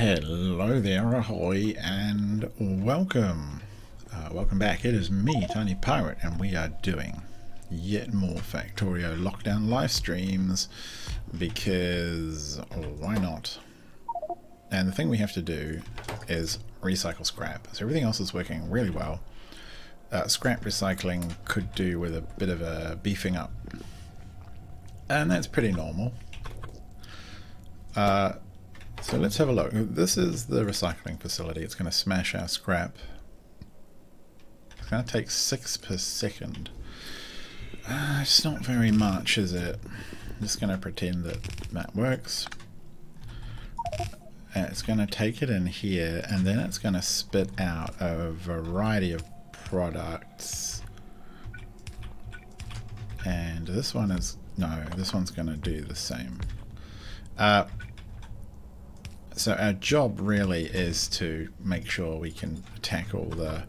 Hello there, ahoy, and welcome. Welcome back. It is me, Tiny Pirate, and we are doing yet more Factorio lockdown live streams because why not? And the thing we have to do is recycle scrap. So everything else is working really well. Scrap recycling could do with a bit of a beefing up, and that's pretty normal. So let's have a look. This is the recycling facility. It's going to smash our scrap. It's going to take 6 per second. It's not very much, is it? I'm just going to pretend that that works. And it's going to take it in here, and then it's going to spit out a variety of products. And this one is... no, this one's going to do the same. So our job really is to make sure we can tackle the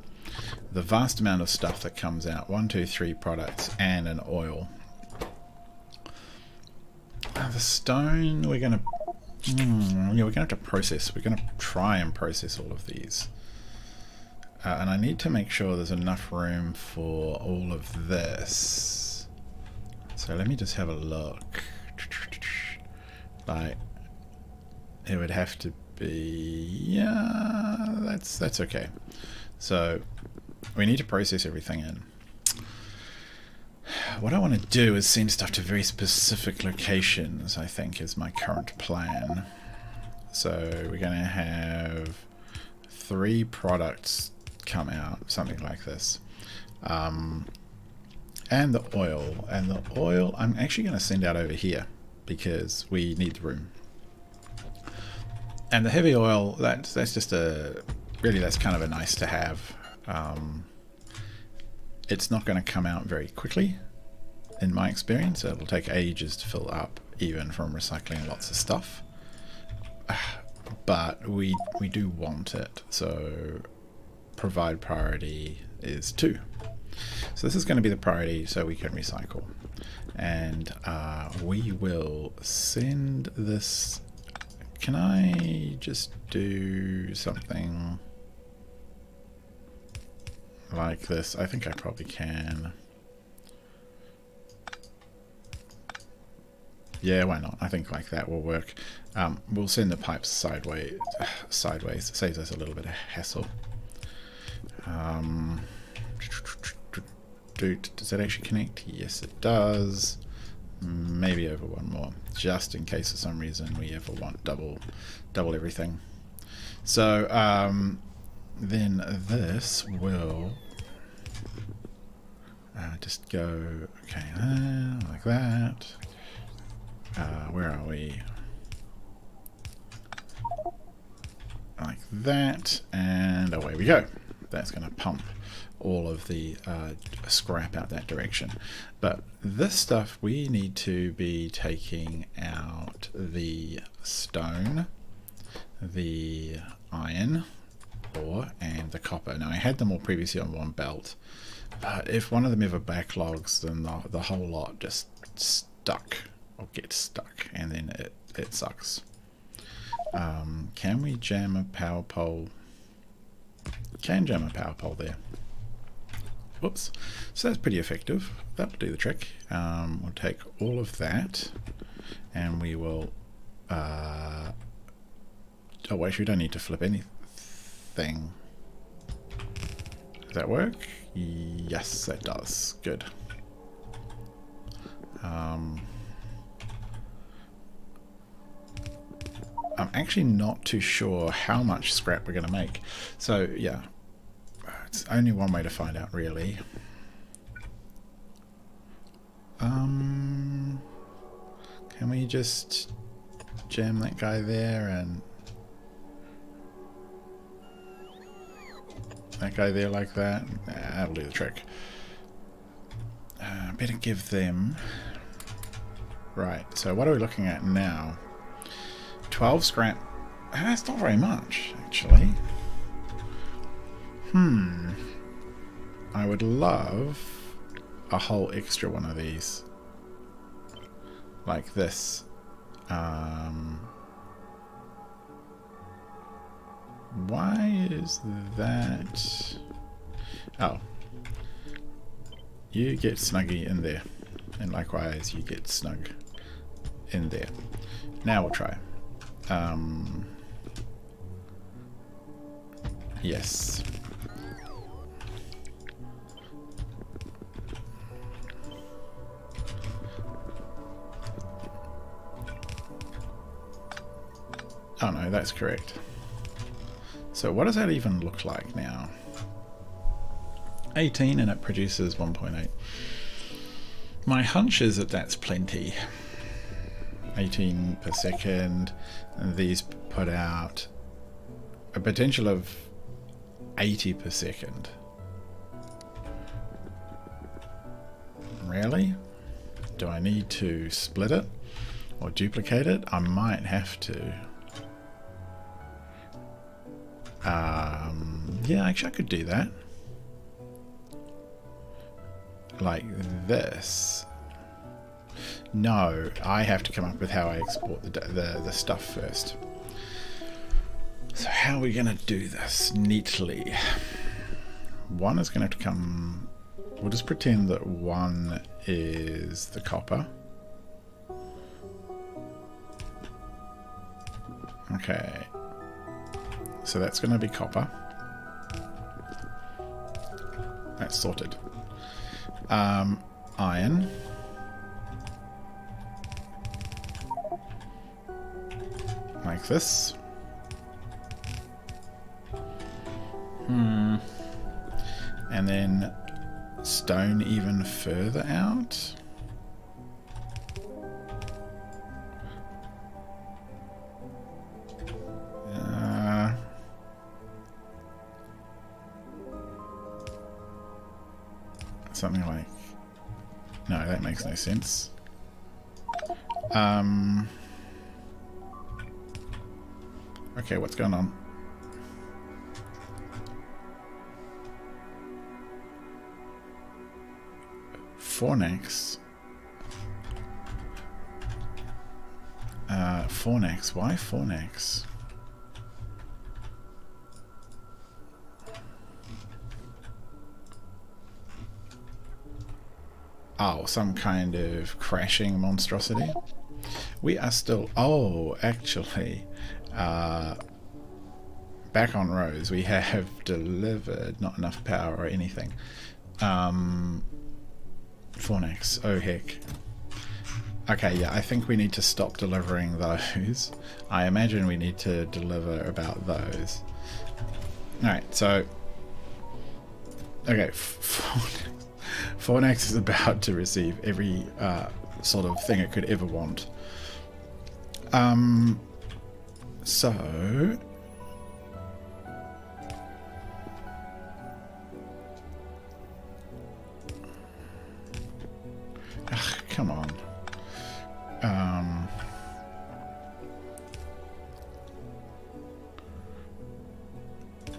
vast amount of stuff that comes out. 1, 2, 3 products and an oil. The stone we're gonna we're gonna have to process. We're gonna try and process all of these. And I need to make sure there's enough room for all of this. So let me just have a look. Like, it would have to be, yeah, that's okay. So we need to process everything in. What I want to do is send stuff to very specific locations, I think, is my current plan. So we're going to have 3 products come out, something like this. And the oil. And the oil I'm actually going to send out over here because we need the room. And the heavy oil, that's just really that's kind of a nice to have. It's not going to come out very quickly, in my experience. It'll take ages to fill up, even from recycling lots of stuff. But we do want it, so provide priority is 2. So this is going to be the priority so we can recycle. And we will send this... Can I just do something like this? I think I probably can. Yeah, why not? I think like that will work. We'll send the pipes sideways. It saves us a little bit of hassle. Does that actually connect? Yes, it does. Maybe over one more, just in case for some reason we ever want double everything. So then this will just go okay like that. Where are we? Like that, and away we go. That's going to pump all of the scrap out that direction. But this stuff, we need to be taking out the stone, the iron ore, and the copper. Now I had them all previously on one belt, but if one of them ever backlogs, then the whole lot just stuck or gets stuck, and then it sucks. Can we jam a power pole? Can jam a power pole there. Whoops. So that's pretty effective. That'll do the trick. We'll take all of that and we will oh wait, we don't need to flip anything. Does that work? Yes, that does. Good. I'm actually not too sure how much scrap we're going to make. So yeah, it's only one way to find out, really. Can we just jam that guy there and that guy there like that? That'll do the trick. Better give them... Right, so what are we looking at now? 12 scrap. That's not very much, actually. I would love a whole extra one of these. Like this. Why is that? Oh. You get snuggy in there. And likewise, you get snug in there. Now we'll try. Yes. Oh no, that's correct. So what does that even look like now? 18 and it produces 1.8. My hunch is that that's plenty. 18 per second. And these put out a potential of 80 per second. Really? Do I need to split it or duplicate it? I might have to. Yeah, actually I could do that. Like this. No, I have to come up with how I export the stuff first. So how are we going to do this neatly? One is going to have to come... We'll just pretend that one is the copper. Okay. So that's going to be copper. That's sorted. Iron. Like this. And then stone even further out. Something like... No, that makes no sense. Okay, what's going on? Fornax. Fornax. Why Fornax? Oh, some kind of crashing monstrosity. We are still... Oh, actually, back on Rose, we have delivered not enough power or anything. Fornax, oh heck. Okay, yeah, I think we need to stop delivering those. I imagine we need to deliver about those. Alright, so... Okay, Fornax is about to receive every sort of thing it could ever want. So... Ugh, come on.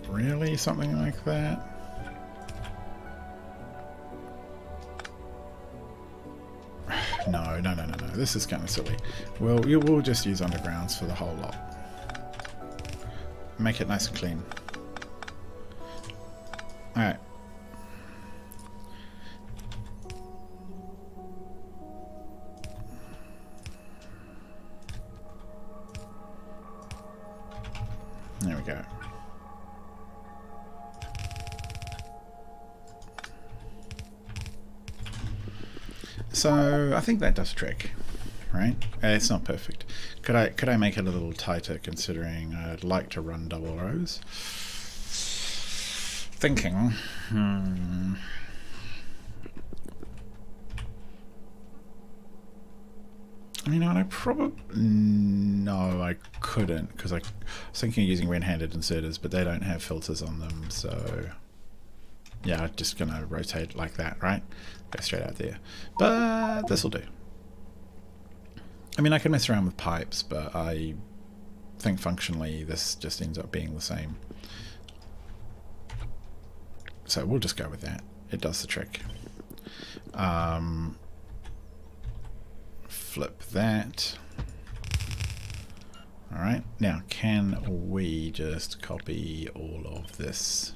Really? Something like that? No. This is kind of silly. Well, we'll just use undergrounds for the whole lot. Make it nice and clean. Alright. There we go. So I think that does trick, right? It's not perfect. Could I make it a little tighter, considering I'd like to run double rows? Thinking. You know, and I probably... No, I couldn't, because I was thinking of using red-handed inserters, but they don't have filters on them, so... Yeah, I'm just going to rotate like that, right? Go straight out there. But this will do. I mean, I can mess around with pipes, but I think functionally this just ends up being the same. So we'll just go with that. It does the trick. Flip that. Alright, now can we just copy all of this?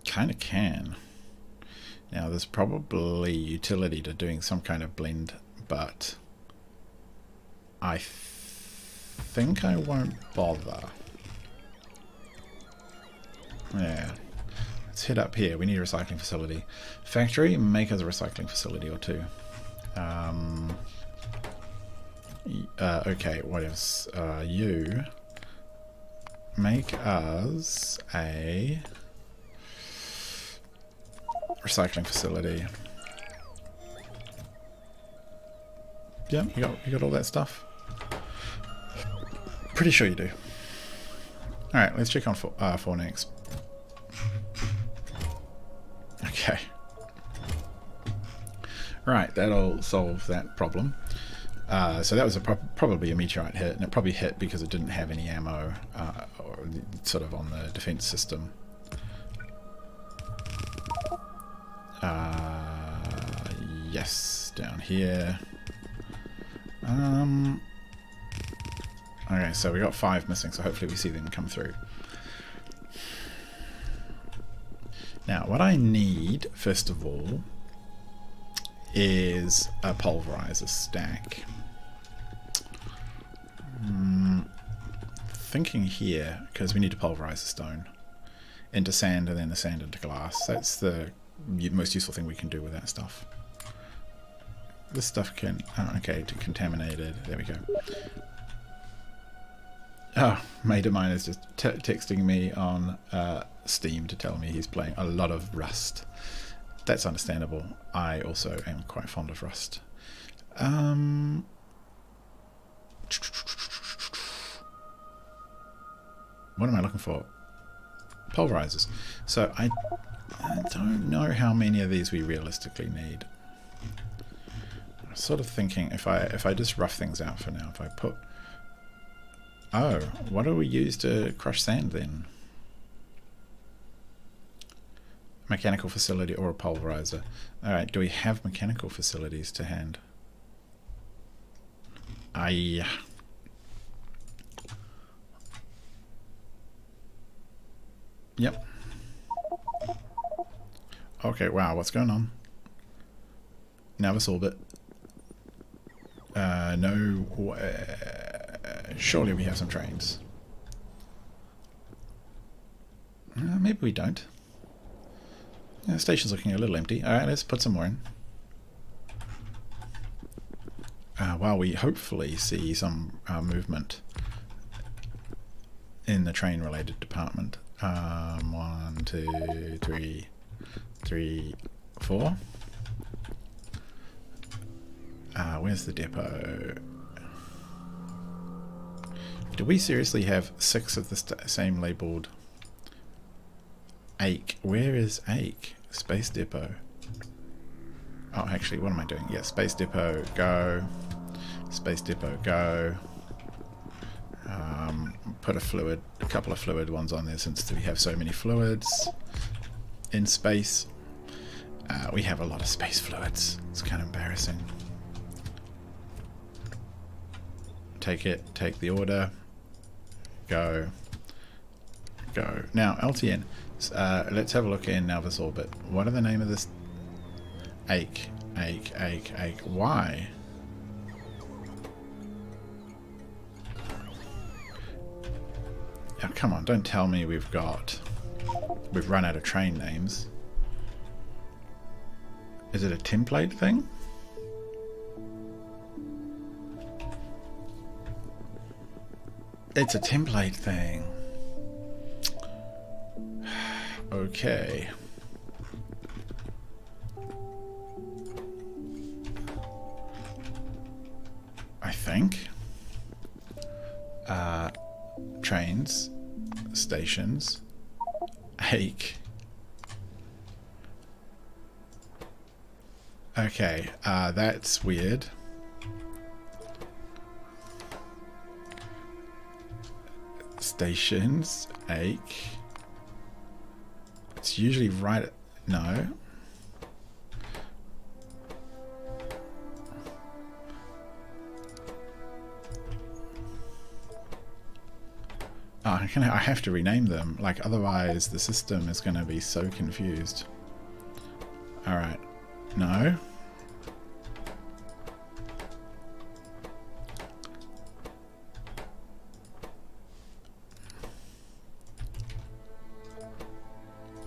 Kind of can. Now there's probably utility to doing some kind of blend, but I think I won't bother. Yeah. Let's head up here. We need a recycling facility. Factory, make us a recycling facility or two. Okay, what else? You make us a recycling facility. Yeah, you got all that stuff? Pretty sure you do. Alright, let's check on Fornex. Okay. Right, that'll solve that problem. So that was probably a meteorite hit, and it probably hit because it didn't have any ammo or sort of on the defense system. Yes, down here. Okay, so we got 5 missing, so hopefully we see them come through. Now, what I need, first of all, is a pulverizer stack. Thinking here, because we need to pulverize the stone into sand and then the sand into glass. That's the most useful thing we can do with that stuff. This stuff can... Oh, okay, contaminated. There we go. Oh, mate of mine is just texting me on Steam to tell me he's playing a lot of Rust. That's understandable. I also am quite fond of Rust. What am I looking for? Pulverizers. So I don't know how many of these we realistically need. I'm sort of thinking if I just rough things out for now, if I put... Oh, what do we use to crush sand then? Mechanical facility or a pulverizer. Alright, do we have mechanical facilities to hand? Yep. Okay, wow, what's going on? Navis orbit. No way. Surely we have some trains. Maybe we don't. Yeah, the station's looking a little empty. Alright, let's put some more in. While we hopefully see some movement in the train related department. 1, 2, 3, 4. Where's the depot? Do we seriously have 6 of the same labelled Ake? Where is Ake? Space Depot. Oh, actually, what am I doing? Yeah, Space Depot, go. Space Depot, go. Put a couple of fluid ones on there since we have so many fluids in space. We have a lot of space fluids. It's kind of embarrassing. Take it, take the order. Go. Go. Now, LTN. Let's have a look in Navis orbit. What are the name of this? Ake. Why? Oh, come on, don't tell me we've run out of train names. Is it a template thing? It's a template thing. Okay. I think. Trains, stations, Ake. Okay, that's weird. Stations, Ake. It's usually right. No. Oh, I have to rename them, like otherwise the system is going to be so confused. Alright, no.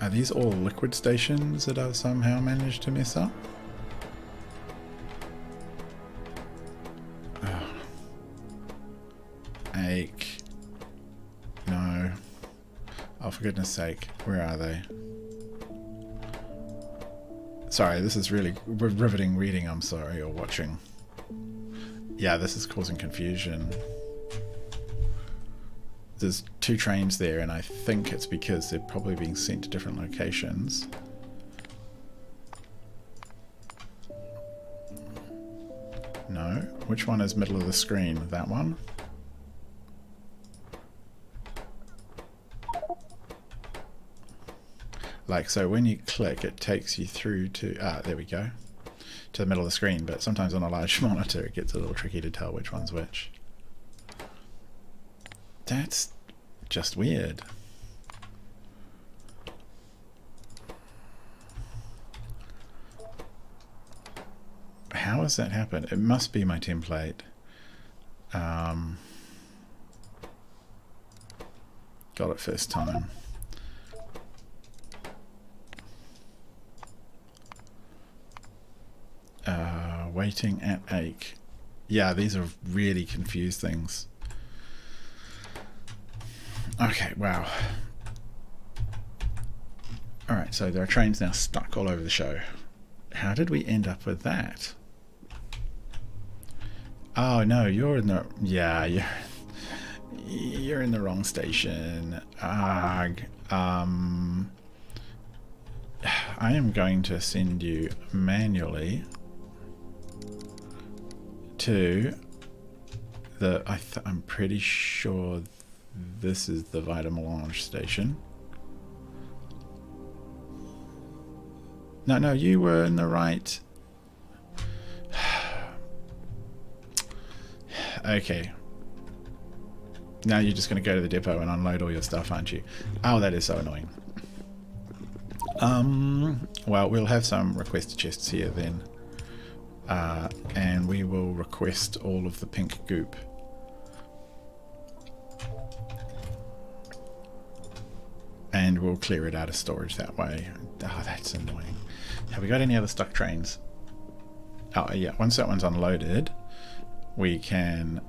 Are these all liquid stations that I've somehow managed to mess up? Oh. Ache. No. Oh, for goodness sake. Where are they? Sorry, this is really riveting reading, I'm sorry, or watching. Yeah, this is causing confusion. There's 2 trains there, and I think it's because they're probably being sent to different locations. No. Which one is middle of the screen? That one? Like, so when you click, it takes you through to... Ah, there we go. To the middle of the screen, but sometimes on a large monitor it gets a little tricky to tell which one's which. That's just weird. How has that happened? It must be my template. Got it first time. Waiting at ache. Yeah, these are really confused things. Okay, wow. Alright, so there are trains now stuck all over the show. How did we end up with that? Oh no, you're in the... Yeah, you're in the wrong station. Arg. I am going to send you manually to the... I'm pretty sure this is the Vita Melange station. No, you were in the right... Okay. Now you're just going to go to the depot and unload all your stuff, aren't you? Oh, that is so annoying. Well, we'll have some request chests here then. And we will request all of the pink goop. And we'll clear it out of storage that way. Oh, that's annoying. Have we got any other stuck trains? Oh, yeah. Once that one's unloaded, we can...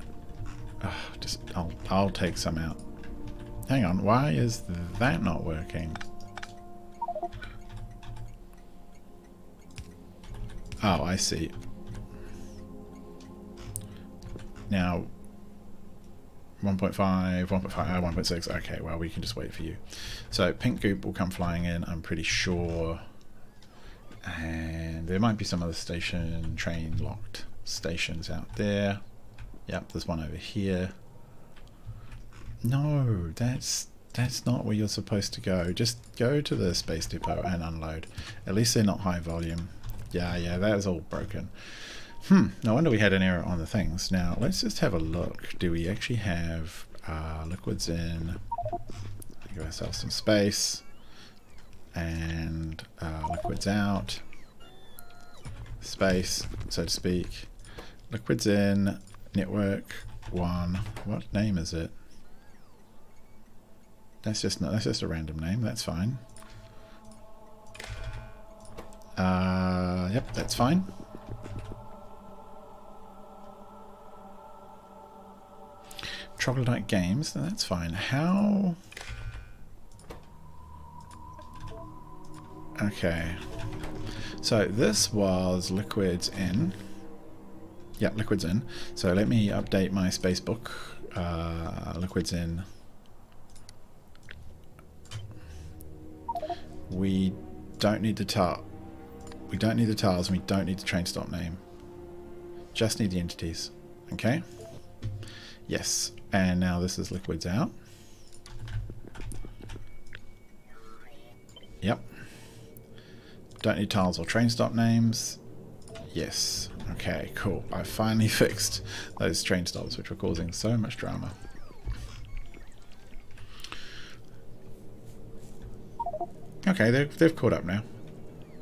I'll take some out. Hang on. Why is that not working? Oh, I see. Now, 1.5, 1.5, 1.6. Okay, well, we can just wait for you. So, pink goop will come flying in, I'm pretty sure. And there might be some other station, train locked stations out there. Yep, there's one over here. No, that's not where you're supposed to go. Just go to the space depot and unload. At least they're not high volume. Yeah, that is all broken. No wonder we had an error on the things. Now, let's just have a look. Do we actually have liquids in? Give ourselves some space. And liquids out. Space, so to speak. Liquids in. Network 1. What name is it? That's just a random name. That's fine. Yep, that's fine. Troglodyte Games, that's fine. How? Okay. So this was liquids in. Yep, liquids in. So let me update my spacebook. Liquids in. We don't need the tile. We don't need the tiles, and we don't need the train stop name. Just need the entities. Okay? Yes. And now this is liquids out. Yep. Don't need tiles or train stop names. Yes. Okay, cool. I finally fixed those train stops which were causing so much drama. Okay, they've caught up now.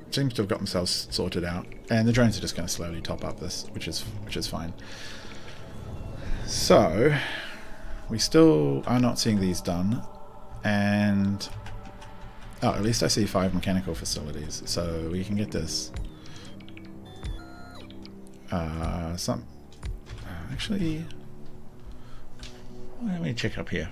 Seems to have got themselves sorted out, and the drones are just going to slowly top up this, which is fine. So we still are not seeing these done, and oh, at least I see 5 mechanical facilities, so we can get this. Actually, let me check up here.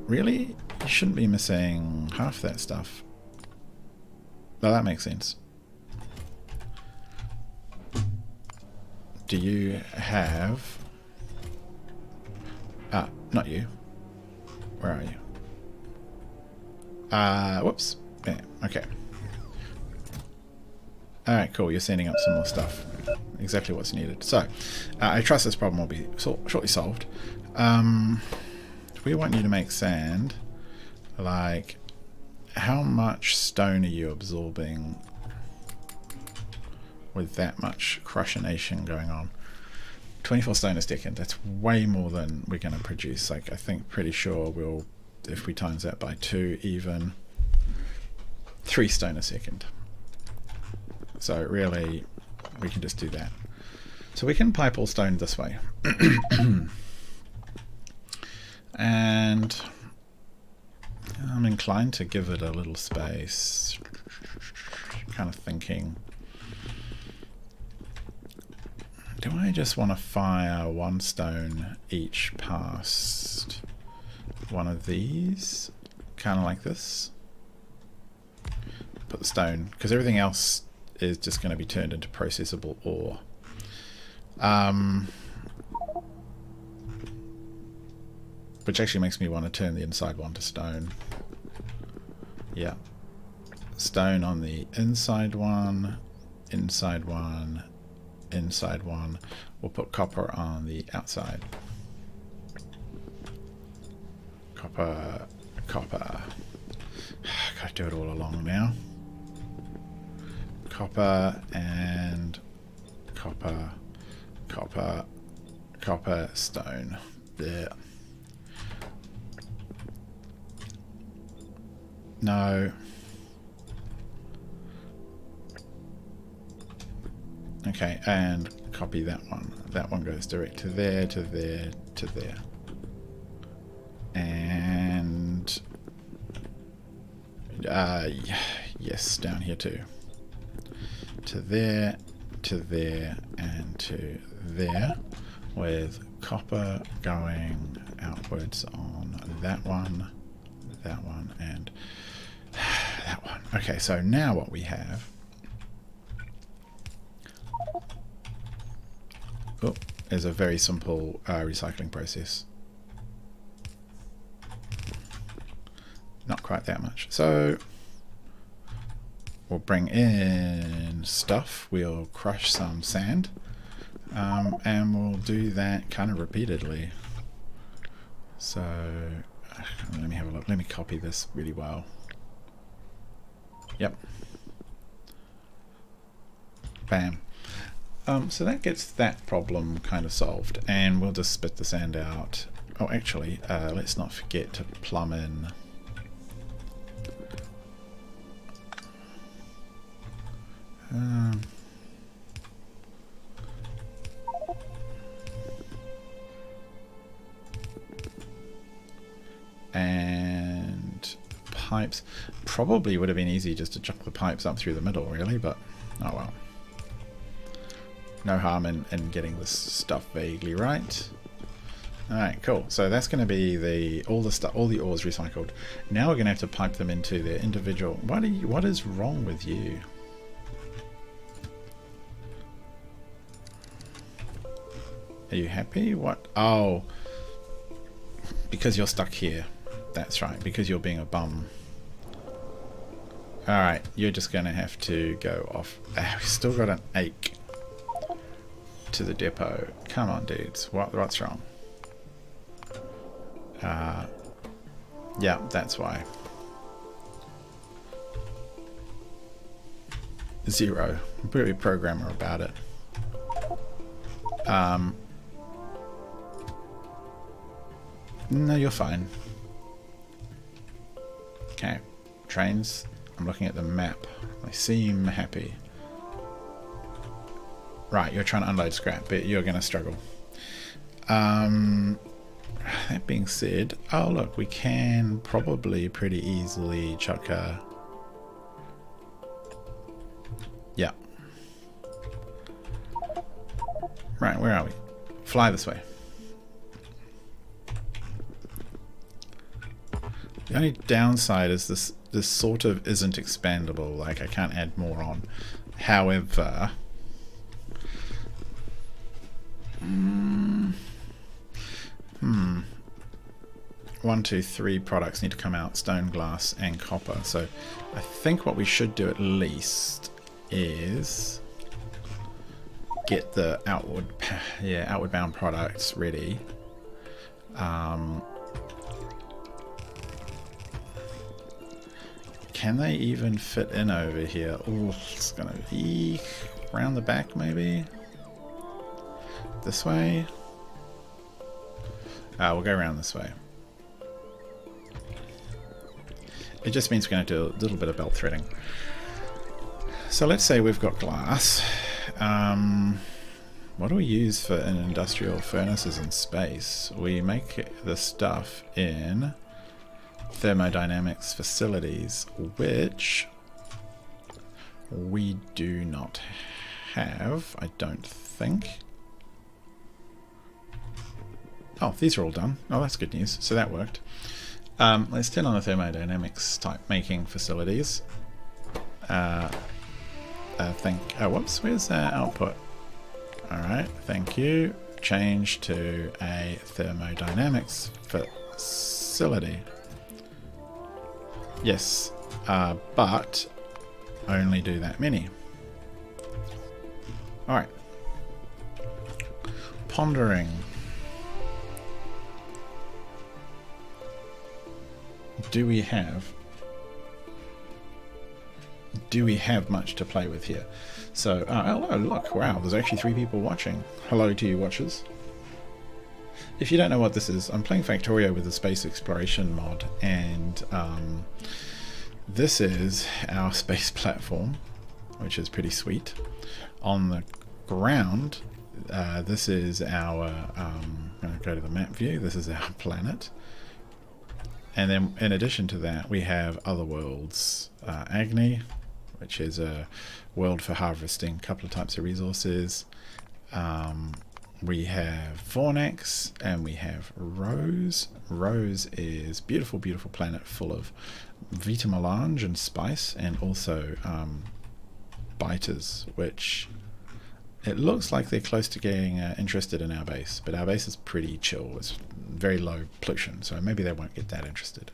Really? You shouldn't be missing half that stuff. No, that makes sense. Do you have... Ah, not you. Where are you? Whoops. Yeah, okay. Alright, cool. You're sending up some more stuff. Exactly what's needed. So, I trust this problem will be shortly solved. We want you to make sand. Like, how much stone are you absorbing with that much crushionation going on? 24 stone a second. That's way more than we're going to produce. Like, I think pretty sure we'll, if we times that by 2, even 3 stone a second. So really, we can just do that. So we can pipe all stone this way. And I'm inclined to give it a little space. Kind of thinking, do I just want to fire 1 stone each past one of these? Kind of like this. Put the stone, because everything else is just going to be turned into processable ore. Which actually makes me want to turn the inside one to stone. Yeah. Stone on the inside one, inside one, inside one. We'll put copper on the outside. Copper, copper. Gotta do it all along now. Copper and copper, copper, copper, stone. There. No. Okay, and copy that one. That one goes direct to there, to there, to there. And yes, down here too. To there, and to there, with copper going outwards on that one, and that one. Okay, so now what we have is a very simple recycling process. Not quite that much. So we'll bring in stuff, we'll crush some sand, and we'll do that kind of repeatedly. So let me have a look. Let me copy this really well. Yep. Bam. So that gets that problem kind of solved, and we'll just spit the sand out. Oh, actually, let's not forget to plumb in and pipes. Probably would have been easy just to chuck the pipes up through the middle, really, but oh well. No harm in getting this stuff vaguely right. Alright, cool. So that's going to be all the ores recycled. Now we're going to have to pipe them into their individual... What is wrong with you? Are you happy? What? Oh. Because you're stuck here. That's right. Because you're being a bum. Alright, you're just going to have to go off. We've still got an ache to the depot. Come on, dudes. What's wrong? Yeah, that's why. 0. Be a programmer about it. No, you're fine. Okay, trains. I'm looking at the map. They seem happy. Right, you're trying to unload scrap, but you're going to struggle. That being said, oh look, we can probably pretty easily chuck a... Yeah. Right, where are we? Fly this way. The only downside is this sort of isn't expandable, like I can't add more on. However... 1, 2, 3 products need to come out, stone, glass and copper. So I think what we should do at least is get the outward bound products ready. Can they even fit in over here? Oh, it's gonna be around the back maybe. This way. We'll go around this way. It just means we're going to do a little bit of belt threading. So let's say we've got glass. What do we use for in industrial furnaces in space? We make the stuff in thermodynamics facilities, which we do not have, I don't think. Oh, these are all done. Oh, that's good news. So that worked. Let's turn on the thermodynamics type making facilities. Oh, whoops, where's our output? Alright, thank you. Change to a thermodynamics facility. Yes, but only do that many. Alright. Pondering. Do we have much to play with here? So, hello, look, wow, there's actually 3 people watching. Hello to you watchers. If you don't know what this is, I'm playing Factorio with the Space Exploration mod, and this is our space platform, which is pretty sweet. On the ground, this is our, I'm going to go to the map view, this is our planet. And then in addition to that, we have other worlds. Agni, which is a world for harvesting a couple of types of resources. We have Fornax and we have Rose. Rose is beautiful, beautiful planet full of Vita Melange and spice, and also biters, which it looks like they're close to getting interested in our base, but our base is pretty chill. It's very low pollution, so maybe they won't get that interested.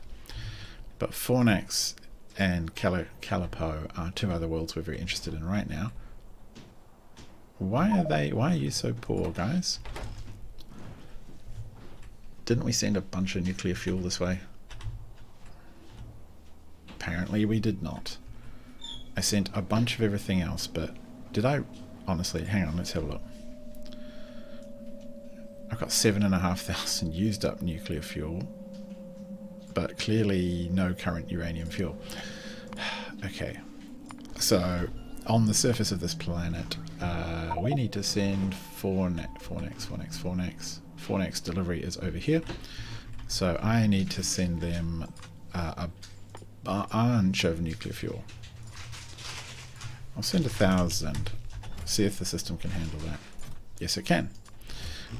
But Fornax and Calipo are 2 other worlds we're very interested in right now. Why are you so poor, guys? Didn't we send a bunch of nuclear fuel this way? Apparently we did not. I sent a bunch of everything else, but did I... Honestly, hang on, let's have a look. I've got 7,500 used up nuclear fuel, but clearly no current uranium fuel. Okay, so on the surface of this planet, we need to send Fornax delivery is over here. So I need to send them a bunch of nuclear fuel. I'll send 1,000. See if the system can handle that. Yes, it can.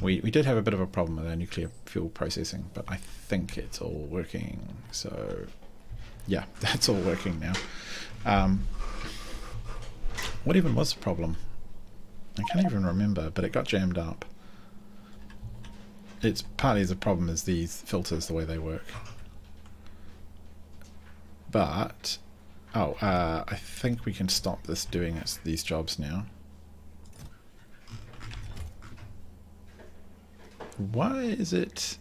We did have a bit of a problem with our nuclear fuel processing, but I think it's all working. So, yeah, that's all working now. What even was the problem? I can't even remember, but it got jammed up. It's partly the problem is these filters, the way they work. But, I think we can stop this doing these jobs now. Why is it...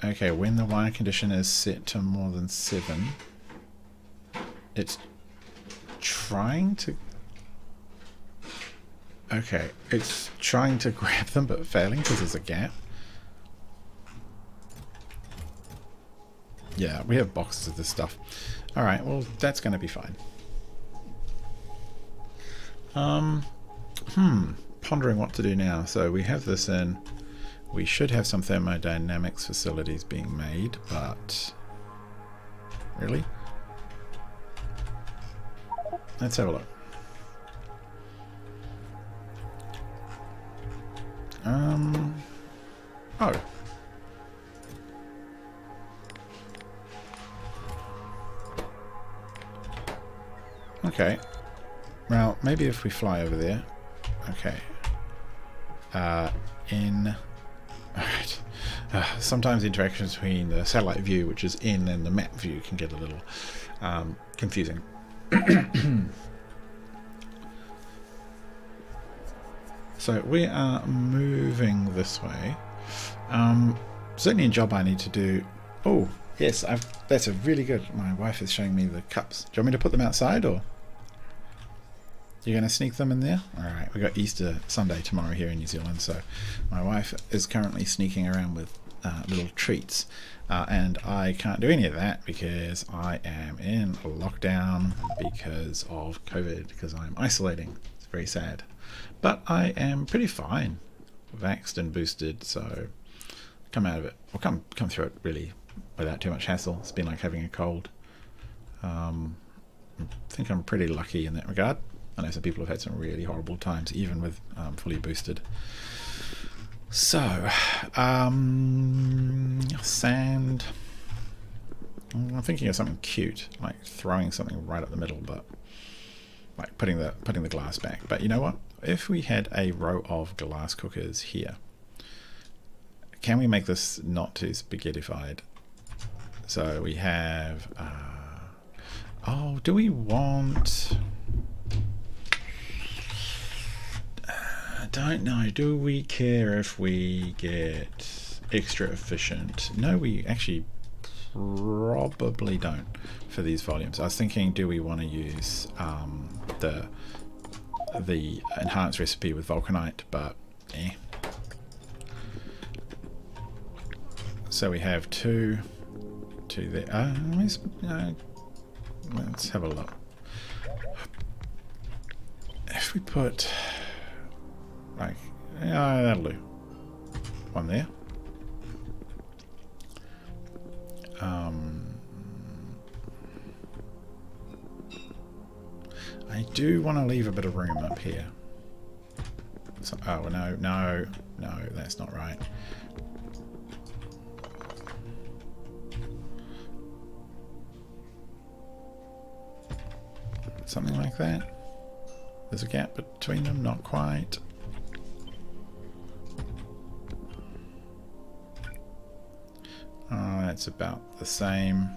Okay, when the wire condition is set to more than 7, it's trying to... Okay, it's trying to grab them but failing because there's a gap. Yeah, we have boxes of this stuff. Alright, well, that's going to be fine. Pondering what to do now. So we have this in. We should have some thermodynamics facilities being made, but... Really? Let's have a look. Oh. Okay. Well, maybe if we fly over there. Okay. Alright. Sometimes the interactions between the satellite view, which is in, and the map view can get a little confusing. So we are moving this way. Certainly a job I need to do. Oh, yes, that's a really good. My wife is showing me the cups. Do you want me to put them outside, or you're going to sneak them in there? Alright, we got Easter Sunday tomorrow here in New Zealand, so my wife is currently sneaking around with little treats. And I can't do any of that because I am in lockdown because of COVID, because I'm isolating. It's very sad. But I am pretty fine. Vaxxed and boosted, so come out of it. Or come through it really without too much hassle. It's been like having a cold. I think I'm pretty lucky in that regard. I know some people have had some really horrible times, even with fully boosted. So, sand. I'm thinking of something cute, like throwing something right up the middle, but like putting the glass back. But you know what? If we had a row of glass cookers here, can we make this not too spaghettified? So we have. Oh, do we want? I don't know. Do we care if we get extra efficient? No, we actually probably don't for these volumes. I was thinking, do we want to use the enhanced recipe with vulcanite? But so we have two there. Let's have a look. If we put like, that'll do. One there. I do want to leave a bit of room up here. So, oh no, that's not right. Something like that. There's a gap between them, not quite. That's about the same,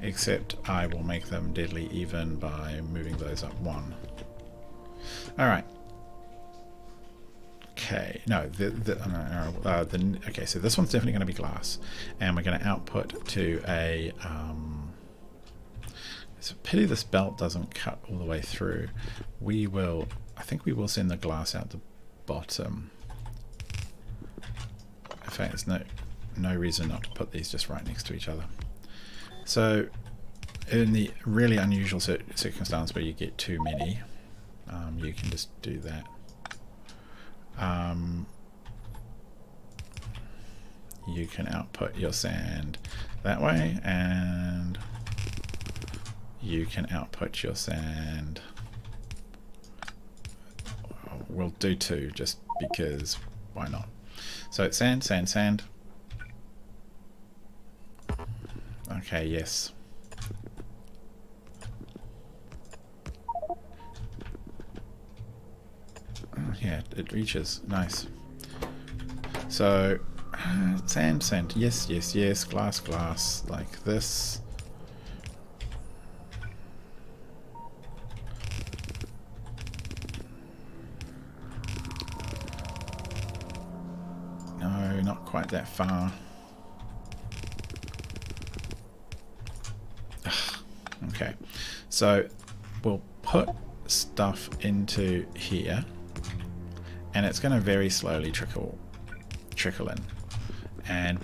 except I will make them deadly even by moving those up one. Alright. Okay, no, okay, so this one's definitely going to be glass, and we're going to output to a it's a pity this belt doesn't cut all the way through. I think we will send the glass out the bottom. In fact, there's no reason not to put these just right next to each other. So in the really unusual circumstance where you get too many, you can just do that. You can output your sand that way, and you can output your sand. We'll do two just because why not? So it's sand, sand, sand. Okay, yes. Oh, yeah, it reaches. Nice. So, sand, sand. Yes, yes, yes. Glass, glass. Like this. No, not quite that far. Okay, so we'll put stuff into here, and it's going to very slowly trickle in.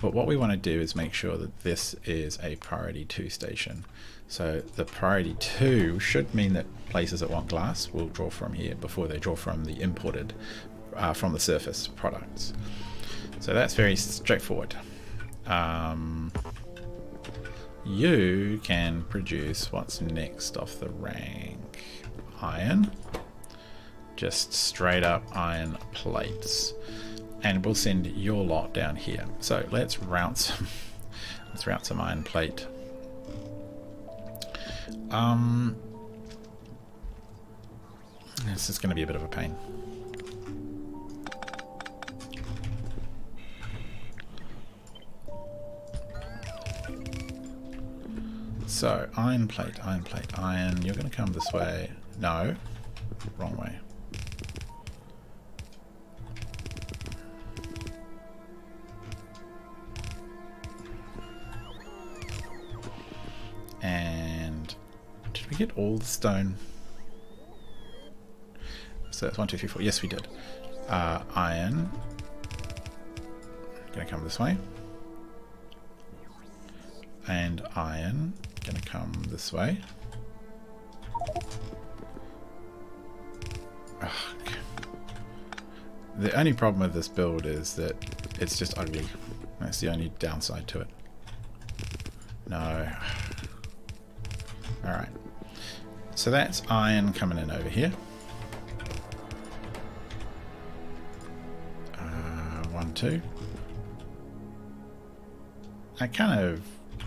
But what we want to do is make sure that this is a priority 2 station. So the priority 2 should mean that places that want glass will draw from here before they draw from the imported, from the surface products. So that's very straightforward. You can produce what's next off the rank. Iron. Just straight up iron plates. And we'll send your lot down here. So let's route some iron plate. This is going to be a bit of a pain. So iron plate, iron. You're going to come this way. No, wrong way. And did we get all the stone? So that's 1, 2, 3, 4. Yes, we did. Iron. Gonna come this way. And iron. Gonna come this way. Ugh. The only problem with this build is that it's just ugly. That's the only downside to it. No. Alright. So that's iron coming in over here. 1, 2.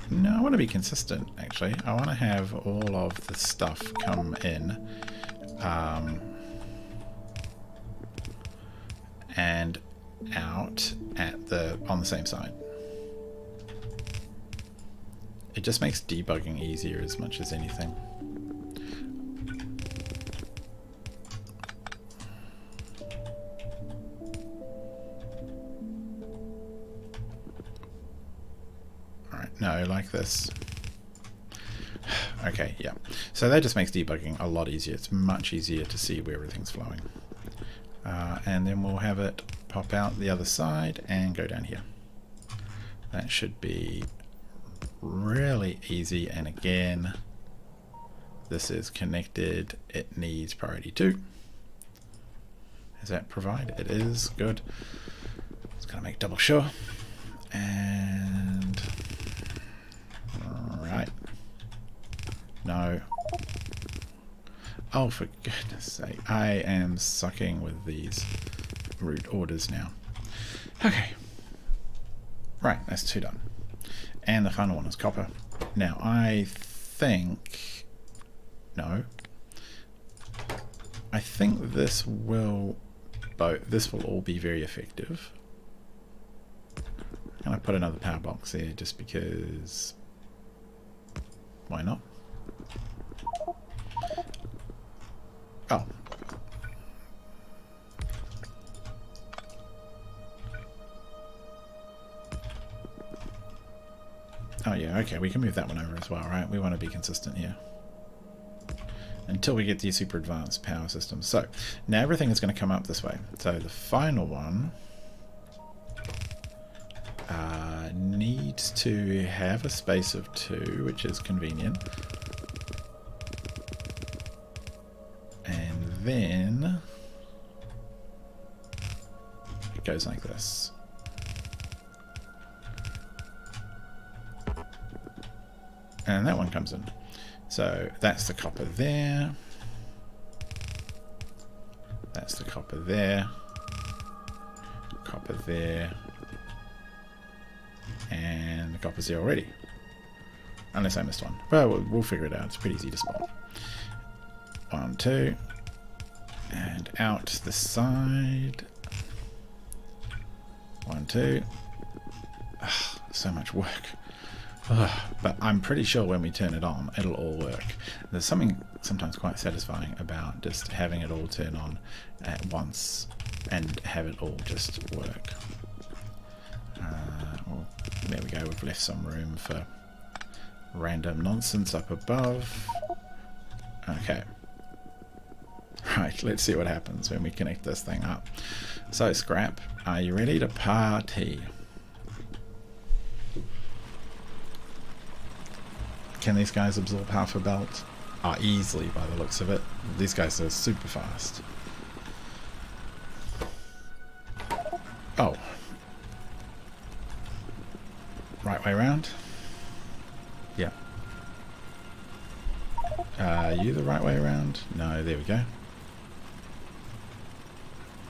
No, I want to be consistent, actually. I want to have all of the stuff come in. And out on the same side. It just makes debugging easier as much as anything. Alright, no, like this. Okay, yeah. So that just makes debugging a lot easier. It's much easier to see where everything's flowing. And then we'll have it pop out the other side and go down here. That should be really easy. And again, this is connected. It needs priority 2. Is that provide? It is. Good. It's going to make double sure. And right. No. Oh, for goodness sake. I am sucking with these root orders now. Okay. Right, that's 2 done. And the final one is copper. Now, I think... No. I think this will all be very effective. I'm going to put another power box there just because... Why not? Oh. Oh yeah, okay, we can move that one over as well, right? We want to be consistent here. Until we get these super advanced power systems. So, now everything is going to come up this way. So the final one needs to have a space of 2, which is convenient. And then it goes like this. And that one comes in. So that's the copper there. That's the copper there. Copper there. And the copper's there already. Unless I missed one. Well, we'll figure it out. It's pretty easy to spot. 1, 2. And out the side. 1, 2. Ugh, so much work. Ugh, but I'm pretty sure when we turn it on, it'll all work. There's something sometimes quite satisfying about just having it all turn on at once and have it all just work. Well, there we go. We've left some room for random nonsense up above. Okay. Alright, let's see what happens when we connect this thing up. So Scrap, are you ready to party? Can these guys absorb half a belt? Easily by the looks of it. These guys are super fast. Oh. Right way around? Yeah. Are you the right way around? No, there we go.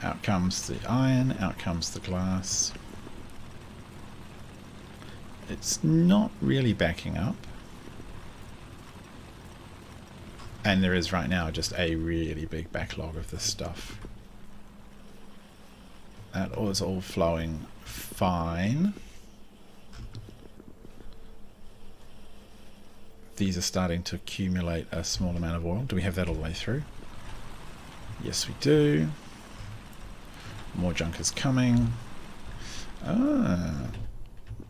Out comes the iron, out comes the glass. It's not really backing up. And there is right now just a really big backlog of this stuff. That is all flowing fine. These are starting to accumulate a small amount of oil. Do we have that all the way through? Yes, we do. More junk is coming.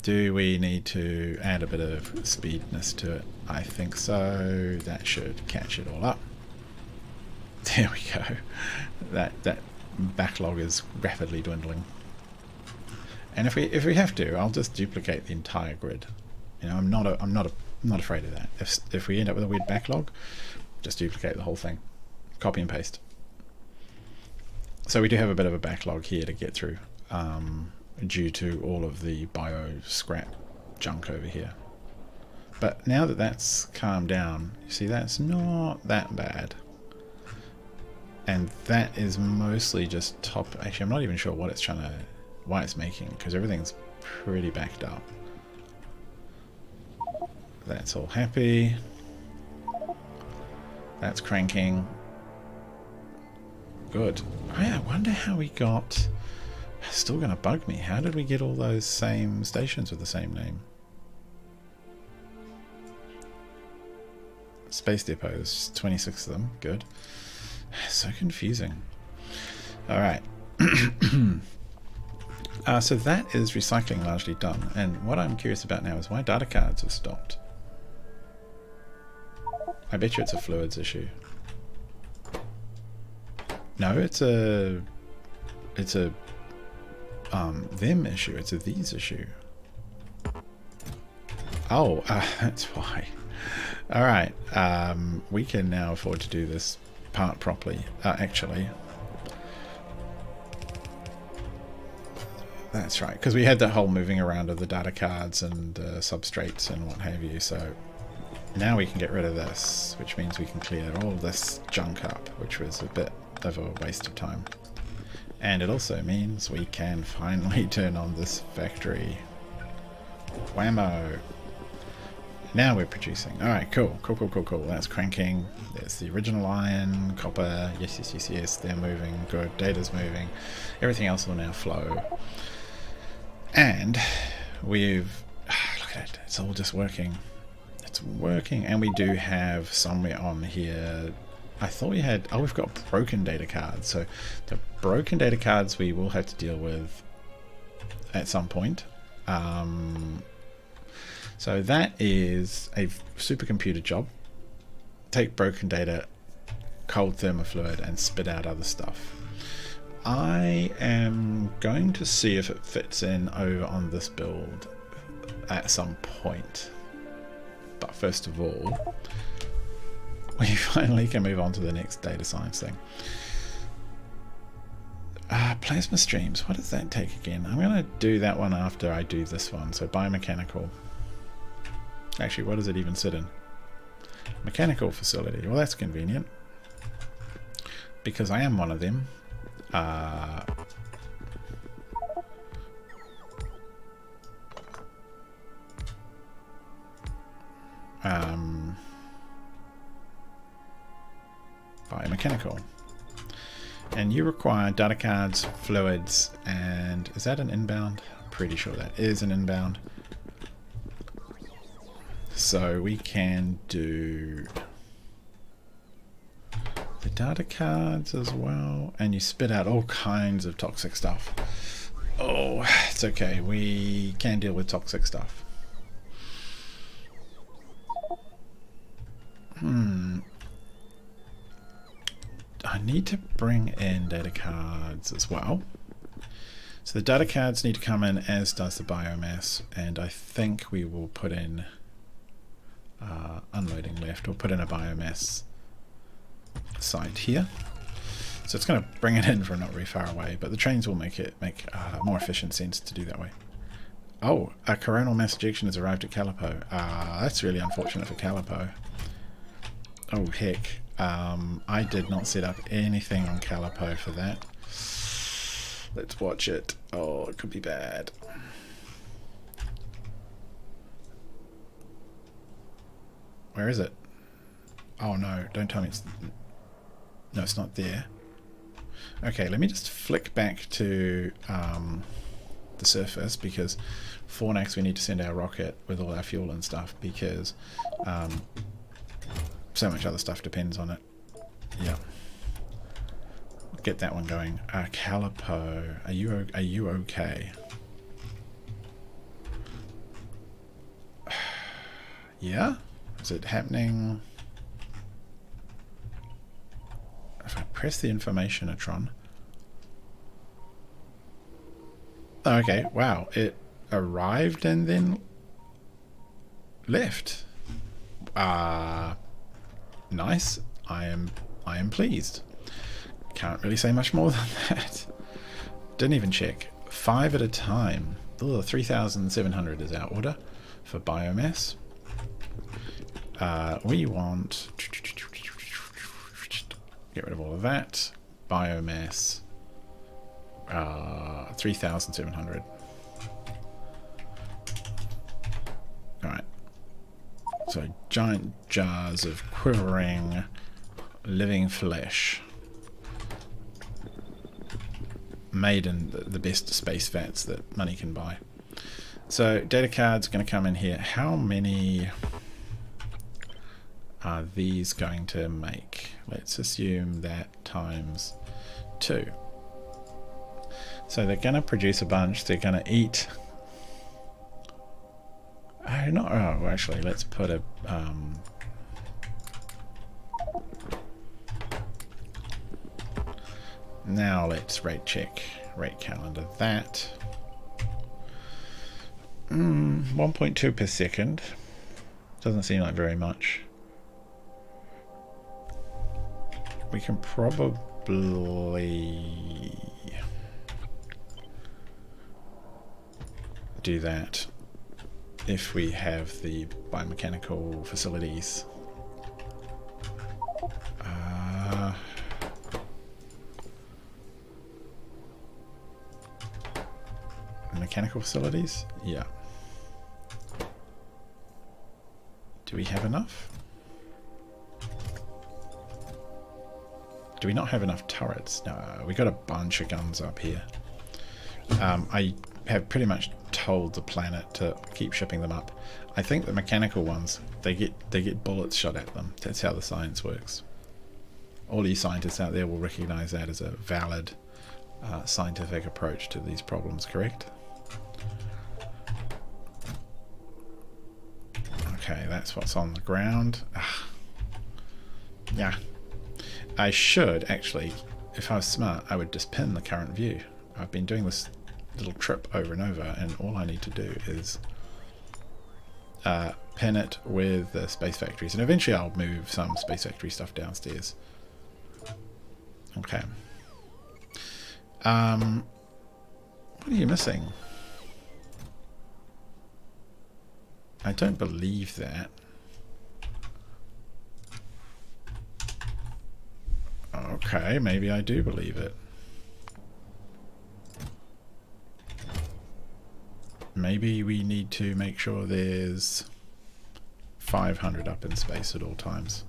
Do we need to add a bit of speedness to it? I think so. That should catch it all up. There we go. That backlog is rapidly dwindling. And if we have to, I'll just duplicate the entire grid. You know, I'm not afraid of that. If we end up with a weird backlog, just duplicate the whole thing. Copy and paste. So we do have a bit of a backlog here to get through, due to all of the bio scrap junk over here. But now that that's calmed down, you see that's not that bad. And that is mostly just top. Actually, I'm not even sure what it's why it's making, because everything's pretty backed up. That's all happy. That's cranking. Good. Oh yeah, I wonder how we got... It's still going to bug me. How did we get all those same stations with the same name? Space depots, 26 of them. Good. So confusing. Alright. So that is recycling largely done. And what I'm curious about now is why data cards have stopped. I bet you it's a fluids issue. No, it's a them issue. It's a these issue. Oh, that's why. All right, we can now afford to do this part properly. Actually, that's right, because we had that whole moving around of the data cards and substrates and what have you. So now we can get rid of this, which means we can clear all this junk up, which was a bit of a waste of time. And it also means we can finally turn on this factory. Whammo! Now we're producing. Alright, cool. That's cranking. There's the original iron, copper. Yes. They're moving. Good. Data's moving. Everything else will now flow. And we've... Look at it. It's all just working. It's working. And we do have somewhere on here... I thought we had... Oh, we've got broken data cards. So the broken data cards we will have to deal with at some point. So that is a supercomputer job. Take broken data, cold thermofluid, and spit out other stuff. I am going to see if it fits in over on this build at some point. But first of all, we finally can move on to the next data science thing. Plasma streams, what does that take again? I'm going to do that one after I do this one. So biomechanical. Actually, what does it even sit in? Mechanical facility. Well, that's convenient. Because I am one of them. Biomechanical. And you require data cards, fluids, and is that an inbound? I'm pretty sure that is an inbound. So we can do the data cards as well, and you spit out all kinds of toxic stuff. Oh, it's okay. We can deal with toxic stuff. I need to bring in data cards as well. So the data cards need to come in, as does the biomass, and I think we will put in unloading left. We'll put in a biomass site here. So it's going to bring it in from not very far away, but the trains will make more efficient sense to do that way. Oh, a coronal mass ejection has arrived at Calipo. That's really unfortunate for Calipo. Oh heck, I did not set up anything on Calipo for that. Let's watch it. Oh, it could be bad. Where is it? Oh no, don't tell me it's... No, it's not there. Okay, let me just flick back to the surface, because Fornax we need to send our rocket with all our fuel and stuff, because so much other stuff depends on it. Yeah. Get that one going. Calipo, are you okay? Yeah? Is it happening? If I press the informationatron. Oh, okay, wow. It arrived and then left. Nice. I am pleased. Can't really say much more than that. Didn't even check. 5 at a time. Ugh, 3,700 is our order for biomass. We want... Get rid of all of that. Biomass. 3,700. Alright. So giant jars of quivering living flesh. Made in the best space vats that money can buy. So data cards are going to come in here. How many are these going to make? Let's assume that times 2. So they're going to produce a bunch. They're going to eat. Oh, actually, let's put a now let's rate calendar that. 1.2 per second. Doesn't seem like very much. We can probably do that if we have the biomechanical facilities. Mechanical facilities? Yeah. Do we have enough? Do we not have enough turrets? No, we got a bunch of guns up here. I have pretty much told the planet to keep shipping them up. I think the mechanical ones, they get bullets shot at them. That's how the science works. All you scientists out there will recognize that as a valid scientific approach to these problems, correct? Okay, that's what's on the ground. Yeah. I should actually, if I was smart, I would just pin the current view. I've been doing this little trip over and over, and all I need to do is pin it with the space factories, and eventually I'll move some space factory stuff downstairs. Okay. What are you missing? I don't believe that. Okay, maybe I do believe it. Maybe we need to make sure there's 500 up in space at all times.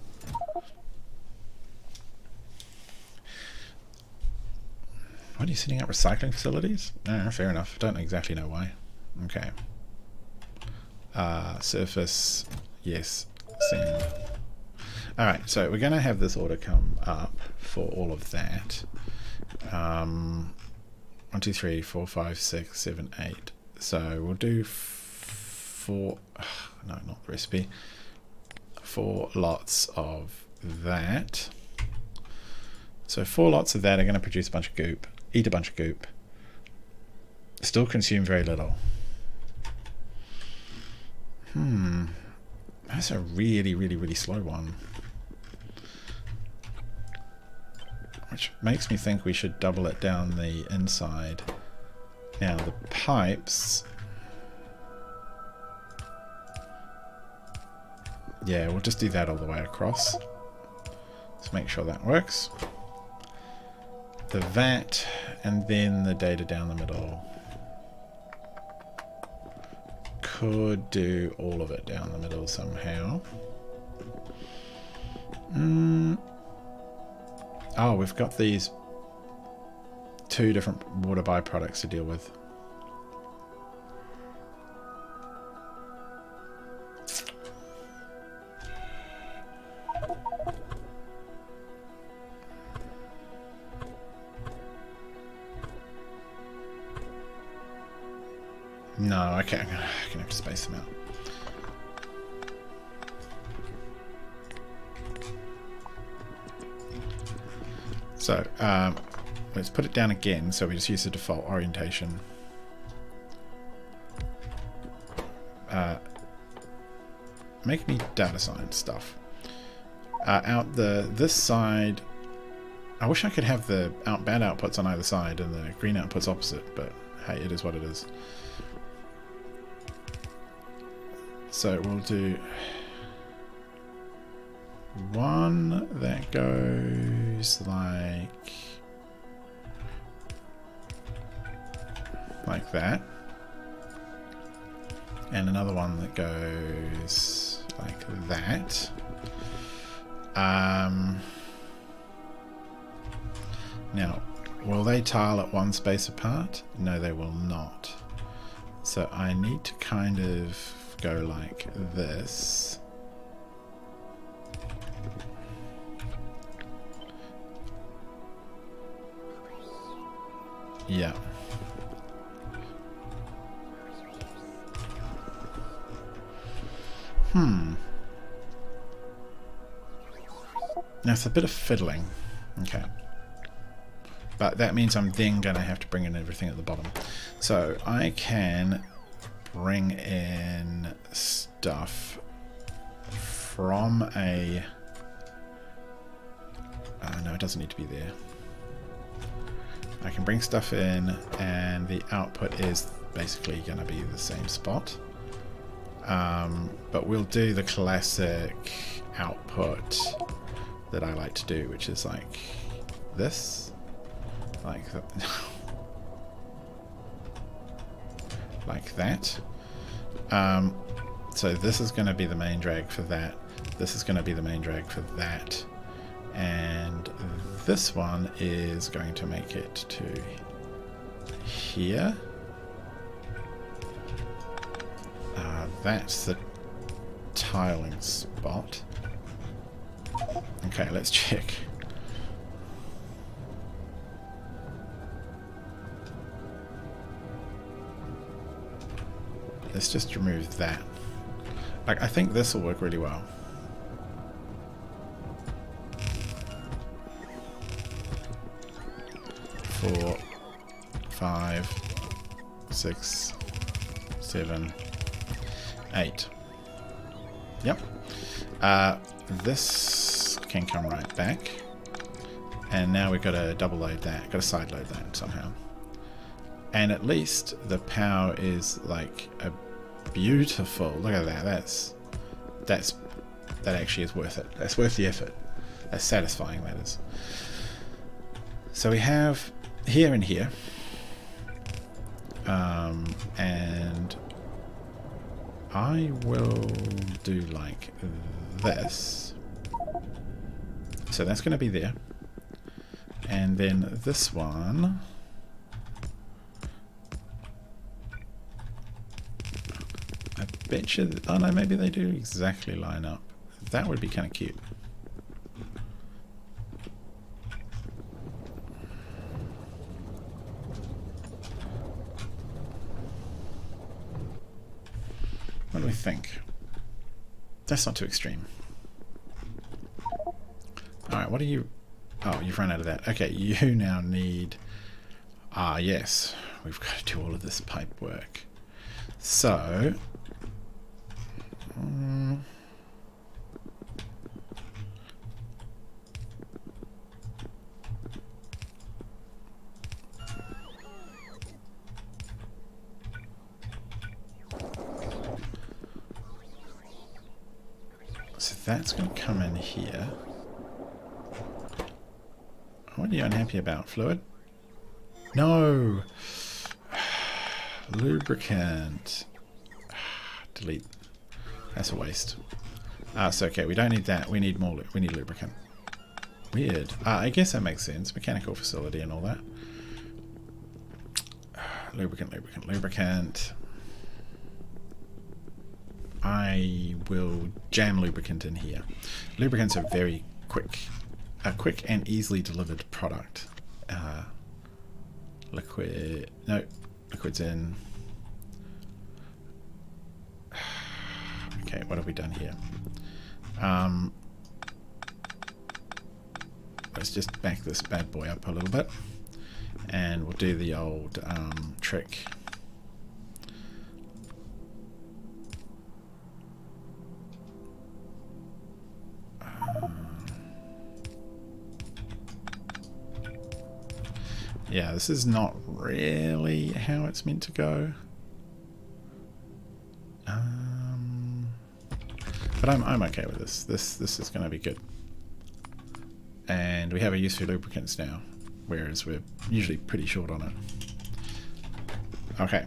What are you setting up recycling facilities? Fair enough. Don't exactly know why. Okay. Surface, yes, send. Alright, so we're going to have this order come up for all of that. 1, 2, 3, 4, 5, 6, 7, 8. So we'll do 4, no, not the recipe, 4 lots of that. So 4 lots of that are going to produce a bunch of goop, eat a bunch of goop, still consume very little. That's a really, really, really slow one. Which makes me think we should double it down the inside. Now the pipes... Yeah, we'll just do that all the way across. Let's make sure that works. The vat, and then the data down the middle. Could do all of it down the middle somehow. Oh, we've got these 2 different water byproducts to deal with. No, okay, I'm gonna have to space them out. So, let's put it down again, so we just use the default orientation. Make me data science stuff. This side, I wish I could have the bad outputs on either side and the green outputs opposite, but hey, it is what it is. So we'll do one that goes like that, and another one that goes like that. Now, will they tile at one space apart? No, they will not. So I need to kind of go like this. Yeah. Now it's a bit of fiddling. Okay. But that means I'm then going to have to bring in everything at the bottom. So I can bring in stuff from a... no, it doesn't need to be there. I can bring stuff in and the output is basically going to be the same spot. But we'll do the classic output that I like to do, which is like this. Like that. Like that. So this is going to be the main drag for that. This is going to be the main drag for that. And this one is going to make it to here. That's the tiling spot. Okay, let's check. Let's just remove that. Like, I think this will work really well. Four, 5, 6, 7, 8. Yep. This can come right back. And now we've got to double load that. Got to side load that somehow. And at least the power is like a beautiful... Look at that. That actually is worth it. That's worth the effort. That's satisfying, that is. So we have here and here. And I will do like this. So that's going to be there. And then this one... I bet you... Oh no, maybe they do exactly line up. That would be kind of cute. What do we think? That's not too extreme. Alright, what are you... Oh, you've run out of that. Okay, you now need... Ah, yes. We've got to do all of this pipe work. So... so that's going to come in here. What are you unhappy about? Fluid? No! Lubricant. Delete. That's a waste. It's okay. We don't need that. We need more. We need lubricant. Weird. I guess that makes sense. Mechanical facility and all that. Lubricant, lubricant, lubricant. I will jam lubricant in here. Lubricant's a very quick and easily delivered product. Liquid. No, liquid's in. Okay, what have we done here? Let's just back this bad boy up a little bit, and we'll do the old trick. Yeah, this is not really how it's meant to go. But I'm okay with this. This is going to be good. And we have a use for lubricants now, whereas we're usually pretty short on it. Okay.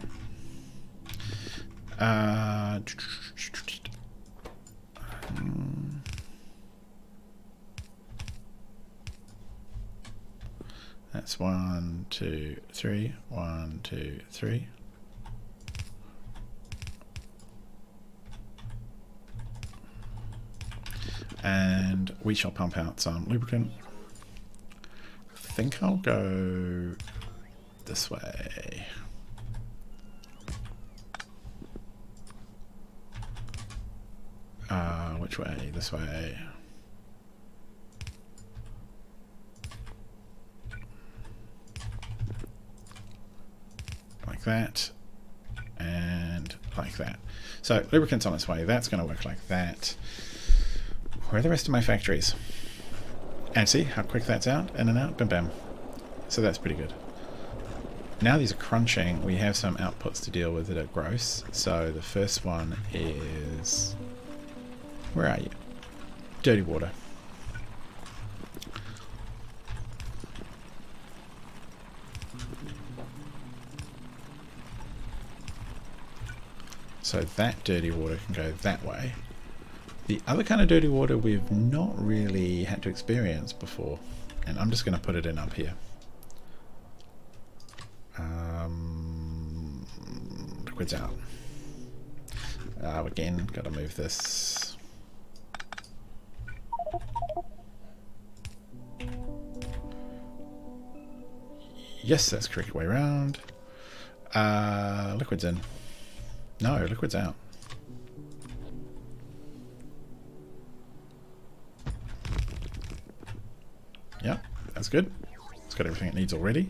That's 1, 2, 3. 1, 2, 3. And we shall pump out some lubricant. I think I'll go this way. Which way? This way. Like that. And like that. So lubricant's on its way. That's going to work like that. Where are the rest of my factories? And see how quick that's out, in and out, bam bam. So that's pretty good. Now these are crunching, we have some outputs to deal with that are gross. So the first one is... where are you? Dirty water. So that dirty water can go that way. The other kind of dirty water we've not really had to experience before, and I'm just going to put it in up here. Liquid's out. Again, got to move this. Yes, that's the correct way around. Liquid's in. No, liquid's out. Yeah, that's good. It's got everything it needs already.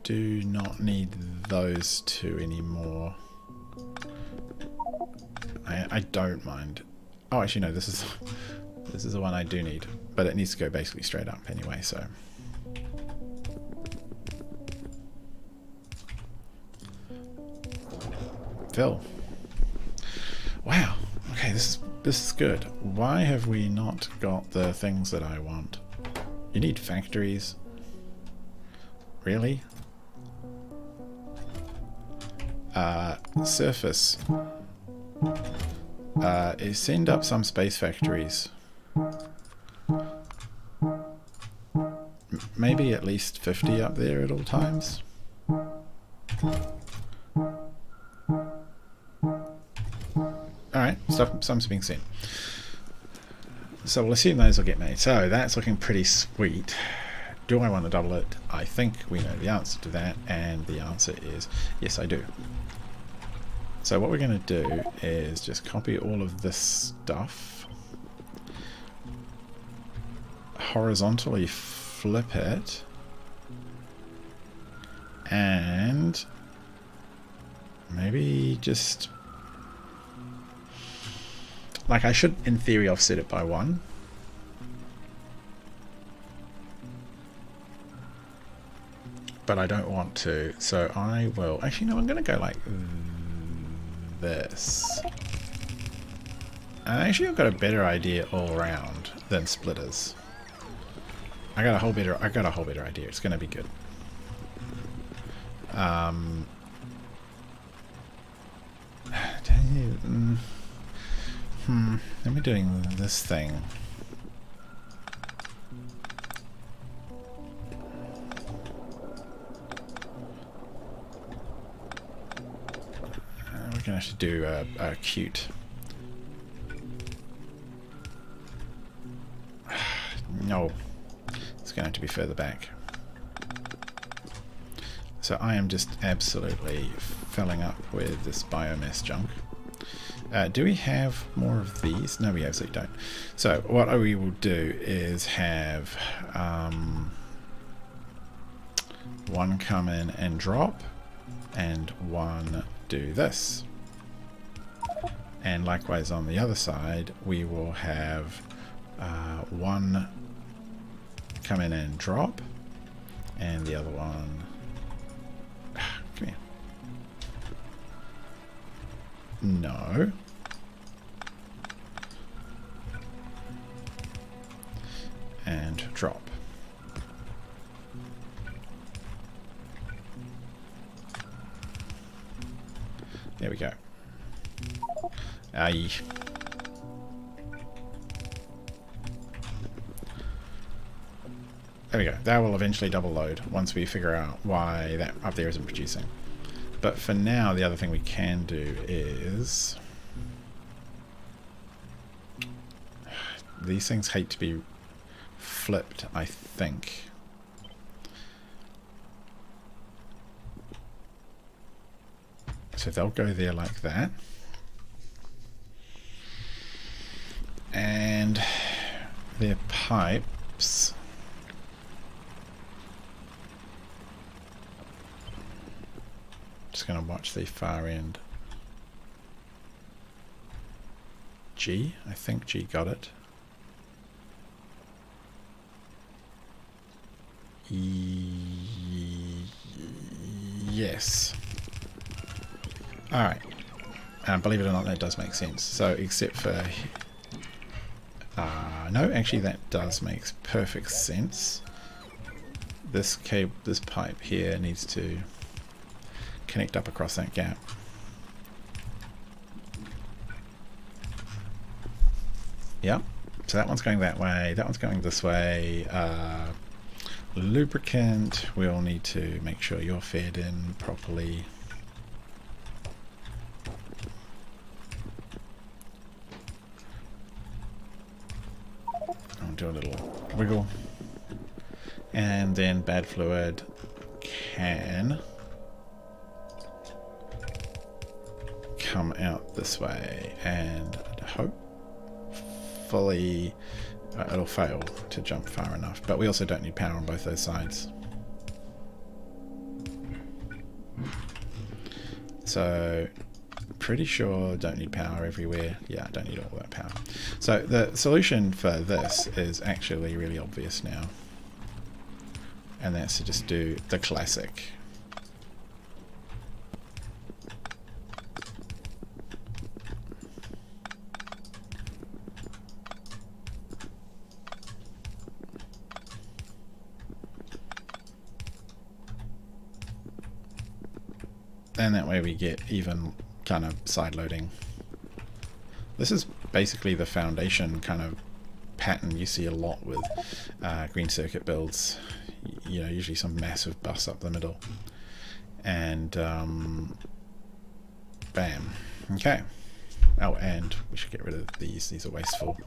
Do not need those two anymore. I don't mind. Oh, actually no, this is the one I do need, but it needs to go basically straight up anyway. So fill. Wow. Okay, this is good. Why have we not got the things that I want? You need factories. Really? Surface. Send up some space factories. Maybe at least 50 up there at all times. Alright, stuff's being sent. So we'll assume those will get made. So that's looking pretty sweet. Do I want to double it? I think we know the answer to that, and the answer is yes, I do. So what we're going to do is just copy all of this stuff horizontally flip it, and maybe just, like, I should in theory offset it by 1. But I don't want to, so I will, actually no, I'm going to go like this. And actually I've got a better idea all around than splitters. I got a whole better idea. It's going to be good. Let me doing this thing. We can actually do a cute. No, it's going to have to be further back. So I am just absolutely filling up with this biomass junk. Do we have more of these? No, we absolutely don't. So what we will do is have one come in and drop, and one do this. And likewise on the other side, we will have one come in and drop, and the other one... Come here. No. And drop. There we go. Aye. There we go. That will eventually double load once we figure out why that up there isn't producing. But for now, the other thing we can do is... These things hate to be flipped, I think. So they'll go there like that. And their pipes... Just going to watch the far end. G? I think G got it. Yes. Alright. Believe it or not, that does make sense. So, except for... no, actually that does make perfect sense. This cable, this pipe here needs to connect up across that gap. Yep. So that one's going that way, that one's going this way. Lubricant, we'll need to make sure you're fed in properly. I'll do a little wiggle. And then bad fluid can come out this way, and hopefully it'll fail to jump far enough, but we also don't need power on both those sides. So pretty sure don't need power everywhere. Yeah, don't need all that power. So the solution for this is actually really obvious now, and that's to just do the classic. And that way we get even kind of side loading. This is basically the foundation kind of pattern you see a lot with green circuit builds. You know, usually some massive bus up the middle. And bam. Okay. Oh, and we should get rid of these. These are wasteful.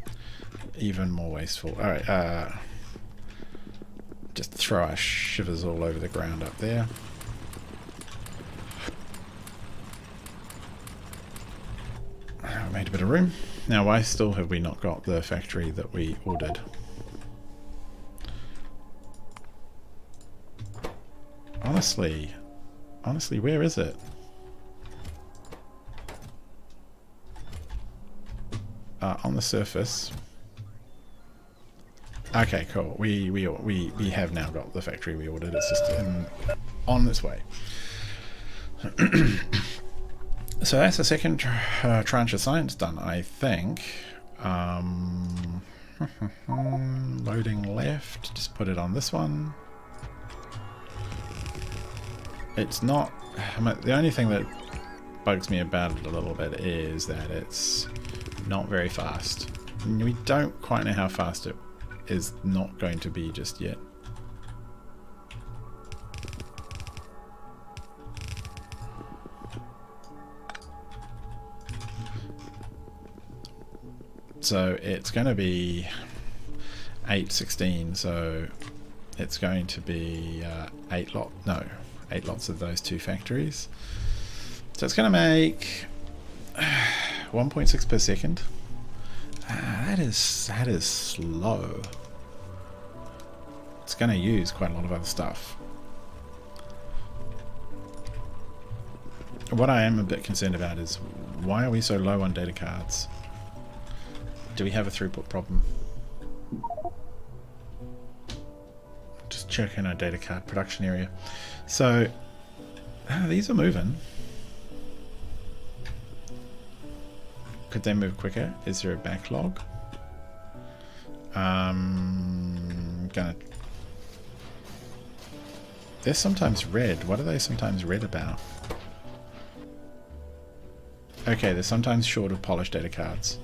Even more wasteful. Alright, just throw our shivers all over the ground up there. Made a bit of room. Now, why still have we not got the factory that we ordered? Honestly, where is it? On the surface. Okay, cool. We have now got the factory we ordered. It's just on its way. So that's the second tranche of science done, I think. Loading left. Just put it on this one. It's not... the only thing that bugs me about it a little bit is that it's not very fast. We don't quite know how fast it is not going to be just yet. So it's going to be 816, so it's going to be 8 lots of those two factories. So it's going to make 1.6 per second. That is slow. It's going to use quite a lot of other stuff. What I am a bit concerned about is why are we so low on data cards? Do we have a throughput problem? Just checking our data card production area. So these are moving. Could they move quicker? Is there a backlog? They're sometimes red. What are they sometimes red about? Okay, they're sometimes short of polished data cards.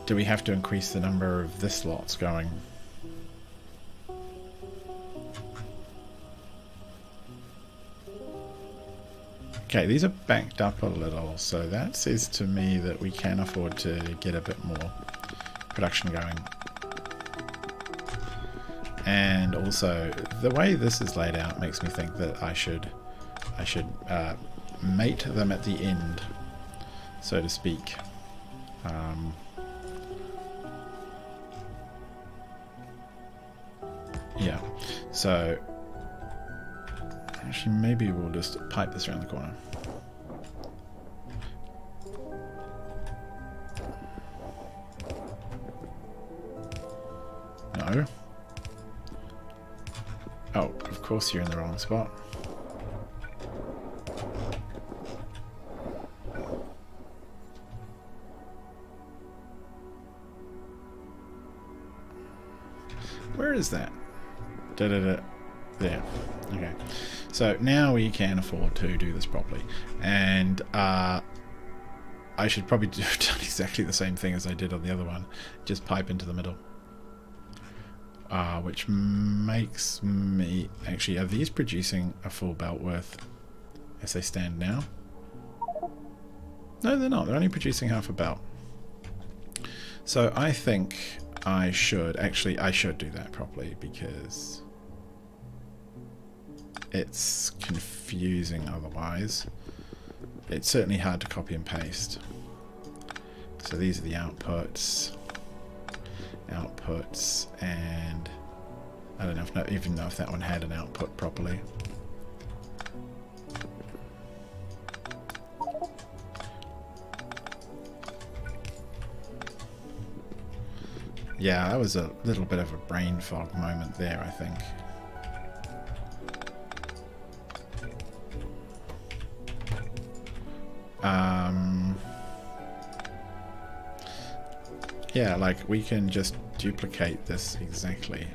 Do we have to increase the number of this slots going? Okay, these are backed up a little, so that says to me that we can afford to get a bit more production going. And also, the way this is laid out makes me think that I should mate them at the end, so to speak. Yeah, so actually maybe we'll just pipe this around the corner. No. Oh, of course you're in the wrong spot. Where is that? There. Okay. So now we can afford to do this properly. And I should probably do exactly the same thing as I did on the other one. Just pipe into the middle. Which makes me... Actually, are these producing a full belt worth as they stand now? No, they're not. They're only producing half a belt. So I think I should... Actually, I should do that properly because it's confusing otherwise. It's certainly hard to copy and paste. So these are the outputs, and I don't know if even know if that one had an output properly. Yeah, that was a little bit of a brain fog moment there, I think. Yeah, like we can just duplicate this exactly.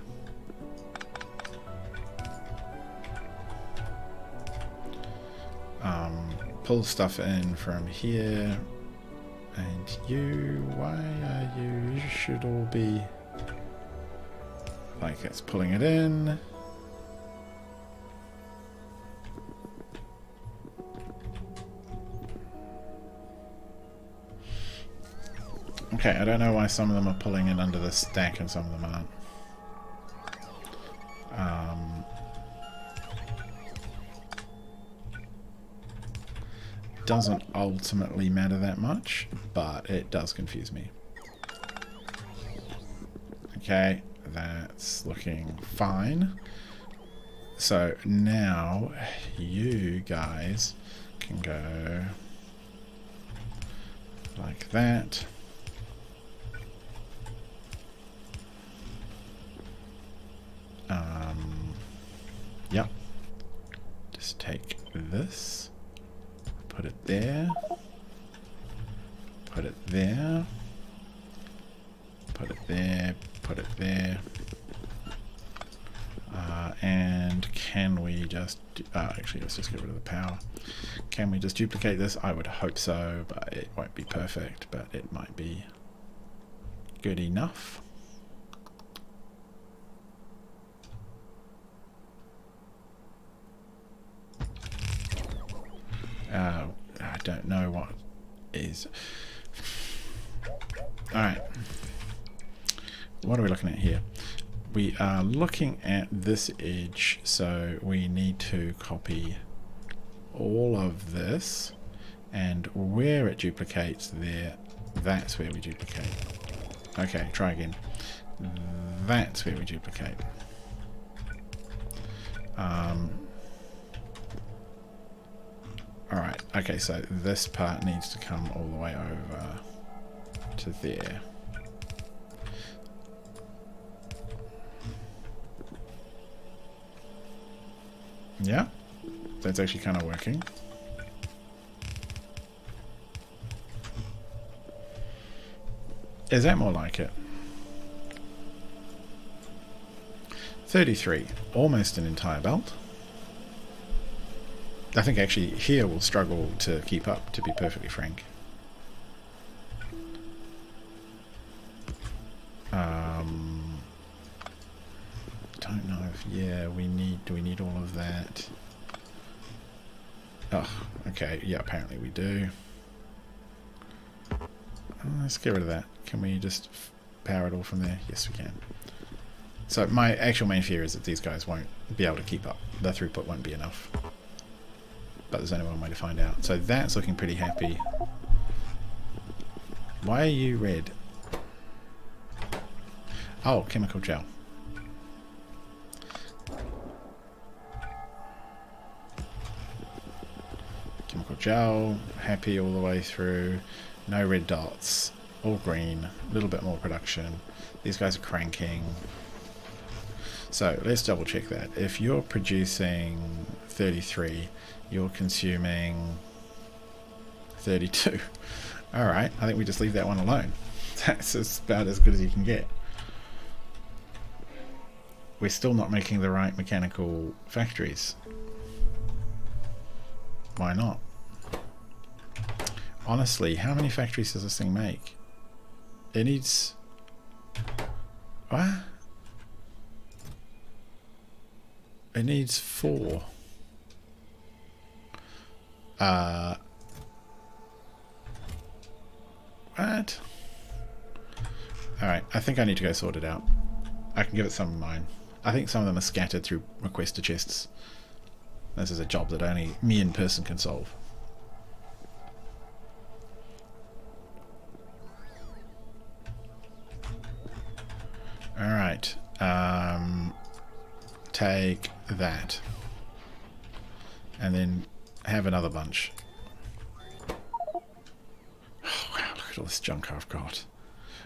Pull stuff in from here. And you, why are you? You should all be like it's pulling it in. Okay, I don't know why some of them are pulling it under the stack and some of them aren't. Doesn't ultimately matter that much, but it does confuse me. Okay, that's looking fine. So now you guys can go like that. Yep. Just take this, put it there, put it there, put it there, put it there. And can we just actually let's just get rid of the power. Can we just duplicate this? I would hope so, but it won't be perfect, but it might be good enough. I don't know what is. Alright. What are we looking at here? We are looking at this edge, so we need to copy all of this, and where it duplicates there, that's where we duplicate. Okay, try again. That's where we duplicate. Alright, okay, so this part needs to come all the way over to there. Yeah, that's actually kind of working. Is that more like it? 33, almost an entire belt. I think actually here we'll struggle to keep up, to be perfectly frank. Don't know if, yeah, do we need all of that? Oh, okay, yeah, apparently we do. Let's get rid of that. Can we just power it all from there? Yes, we can. So my actual main fear is that these guys won't be able to keep up. The throughput won't be enough. But there's only one way to find out. So that's looking pretty happy. Why are you red? Oh, chemical gel. Chemical gel, happy all the way through. No red dots. All green. A little bit more production. These guys are cranking. So let's double check that. If you're producing 33, you're consuming 32. Alright, I think we just leave that one alone. That's about as good as you can get. We're still not making the right mechanical factories. Why not? Honestly, how many factories does this thing make? It needs... What? It needs 4. What? Alright, I think I need to go sort it out. I can give it some of mine. I think some of them are scattered through requester chests. This is a job that only me in person can solve. Alright. Take that. And then have another bunch. Oh wow, look at all this junk I've got.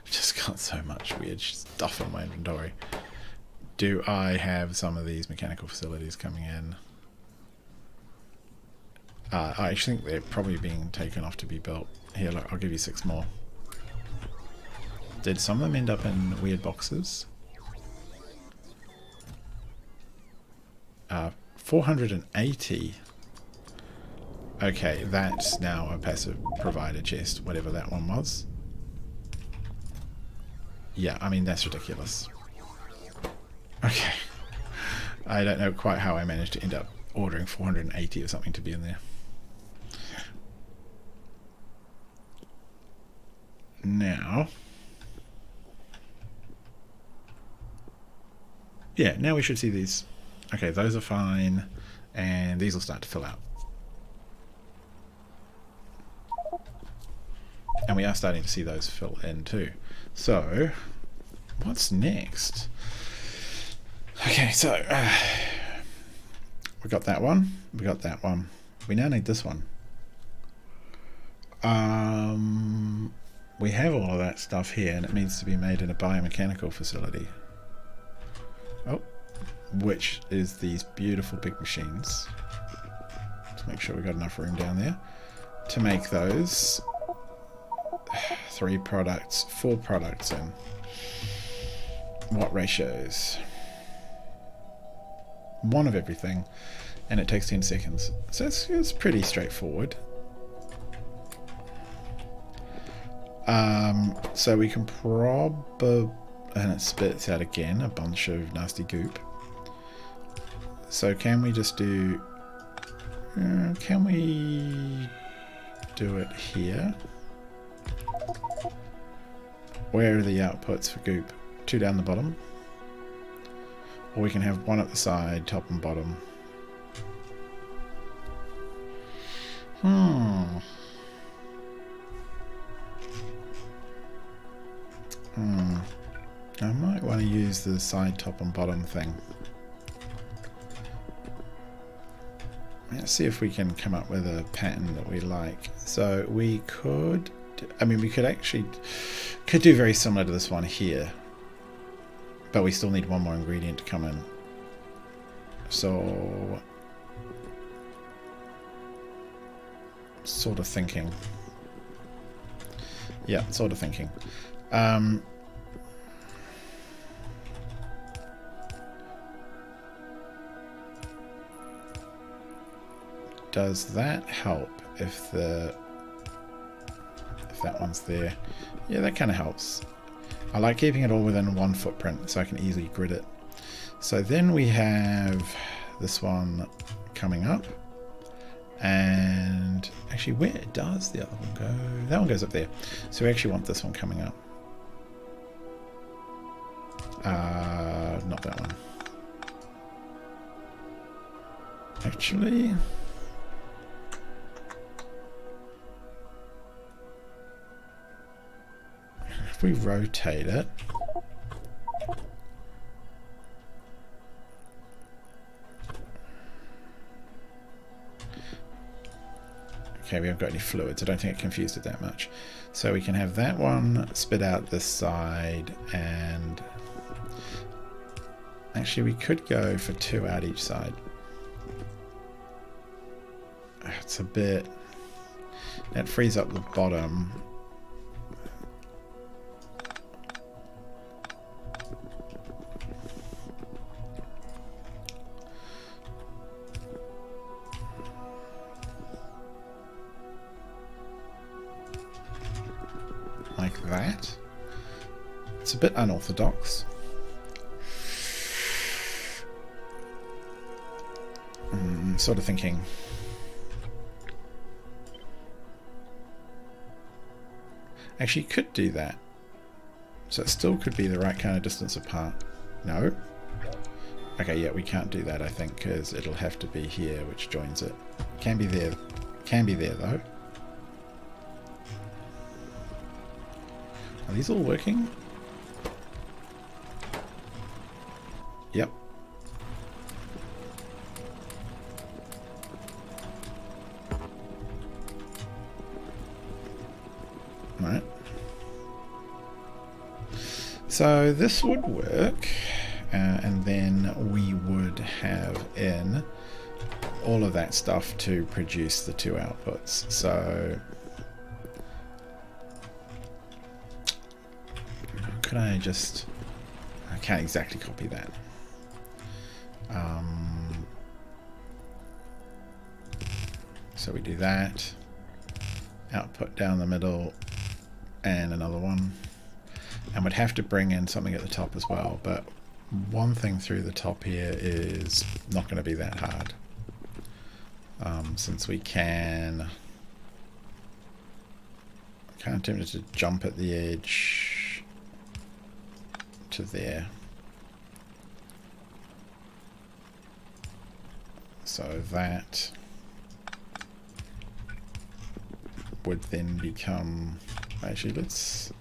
I've just got so much weird stuff in my inventory. Do I have some of these mechanical facilities coming in? I actually think they're probably being taken off to be built. Here, look, I'll give you 6 more. Did some of them end up in weird boxes? 480. Okay, that's now a passive provider chest, whatever that one was. Yeah, I mean, that's ridiculous. Okay. I don't know quite how I managed to end up ordering 480 or something to be in there. Now... yeah, now we should see these. Okay, those are fine, and these will start to fill out. And we are starting to see those fill in too. So, what's next? Okay, so we got that one. We got that one. We now need this one. We have all of that stuff here, and it needs to be made in a biomechanical facility. Oh, which is these beautiful big machines. Let's make sure we've got enough room down there to make those 3 products, 4 products in. What ratios? 1 of everything, and it takes 10 seconds. So it's pretty straightforward. So we can probably, and it spits out again a bunch of nasty goop. So can we just do, can we do it here? Where are the outputs for goop? 2 down the bottom. Or we can have 1 at the side, top and bottom. I might want to use the side, top and bottom thing. Let's see if we can come up with a pattern that we like. So we could, I mean, we could actually, could do very similar to this one here. But we still need 1 more ingredient to come in. So, sort of thinking. Yeah, sort of thinking. Does that help if that one's there? Yeah, that kind of helps. I like keeping it all within 1 footprint so I can easily grid it. So then we have this one coming up. And actually, where does the other one go? That one goes up there. So we actually want this one coming up. Not that one. Actually, if we rotate it, okay, we haven't got any fluids. I don't think it confused it that much. So we can have that one spit out this side, and actually we could go for 2 out each side. It's a bit, that frees up the bottom. Like that. It's a bit unorthodox. Sort of thinking. Actually, you could do that. So it still could be the right kind of distance apart. No? Okay, yeah, we can't do that, I think, because it'll have to be here, which joins it. Can be there. Can be there, though. Are these all working? Yep. Right. So this would work, and then we would have in all of that stuff to produce the 2 outputs. So could I just, I can't exactly copy that. So we do that, output down the middle, and another one, and we'd have to bring in something at the top as well, but one thing through the top here is not going to be that hard, since we can, I'm kind of tempted to jump at the edge to there, so that would then become, actually let's,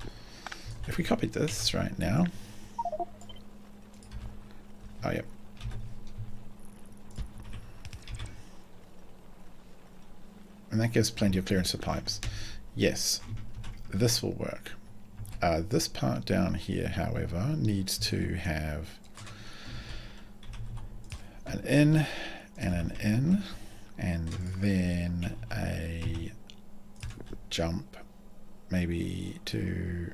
if we copied this right now, Oh, yep. And that gives plenty of clearance for pipes. Yes, this will work. This part down here, however, needs to have an in and an in, and then a jump maybe to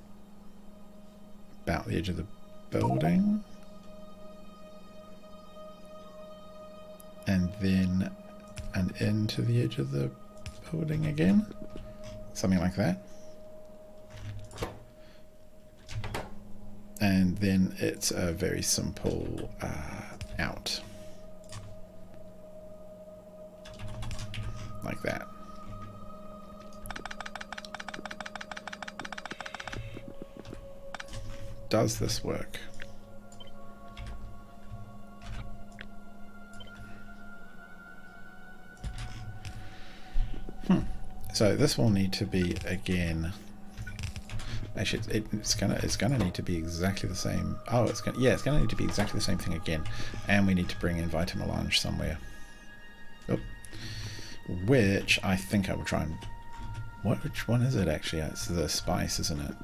about the edge of the building, and then an in to the edge of the building again, something like that. And then it's a very simple out, like that. Does this work? So this will need to be again. Actually, it's gonna need to be exactly the same. Oh, it's gonna need to be exactly the same thing again, and we need to bring in Vitamelange somewhere. Oh, which I think I will try and. Which one is it actually? It's the spice, isn't it?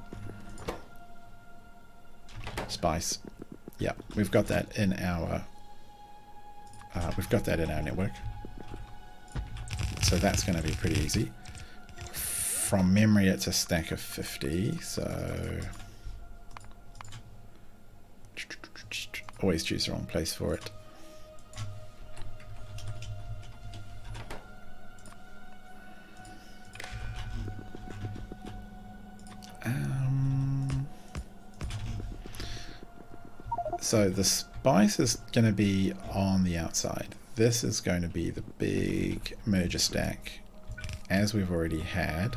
Spice. Yeah, we've got that in our. Network. So that's going to be pretty easy. From memory, it's a stack of 50, so always choose the wrong place for it. So the spice is going to be on the outside. This is going to be the big merger stack, as we've already had,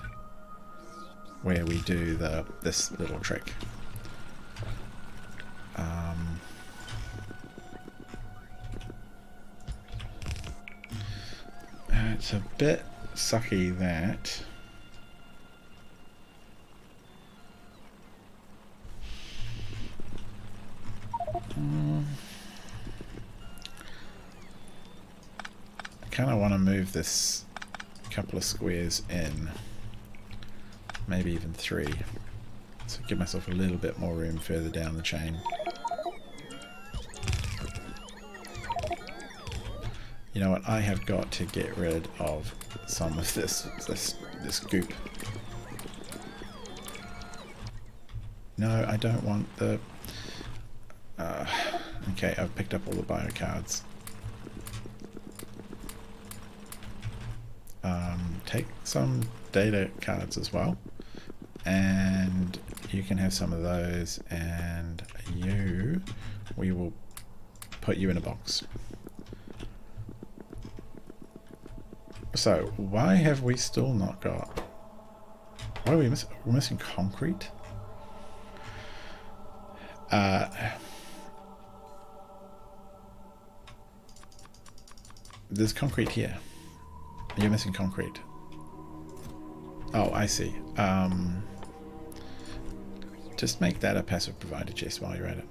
where we do this little trick. It's a bit sucky that I kind of want to move this couple of squares in, maybe even 3, so give myself a little bit more room further down the chain. You know what? I have got to get rid of some of this goop. No, I don't want the. Okay, I've picked up all the bio cards. Take some data cards as well, and you can have some of those, and we will put you in a box. So why have we still not got, what are we missing? We're missing concrete. There's concrete here. You're missing concrete. Oh, I see. Just make that a passive provider chest while you're at it.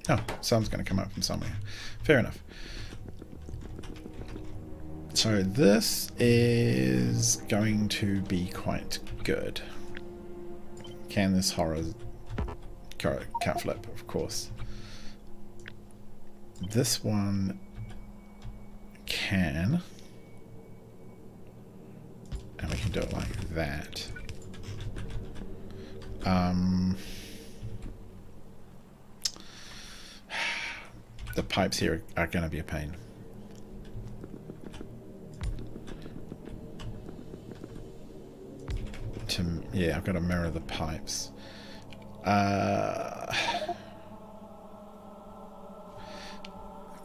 Oh, some's going to come up from somewhere. Fair enough. So this is going to be quite good. Can this cat flip, of course. This one can, and we can do it like that. The pipes here are going to be a pain. Yeah, I've got to mirror the pipes.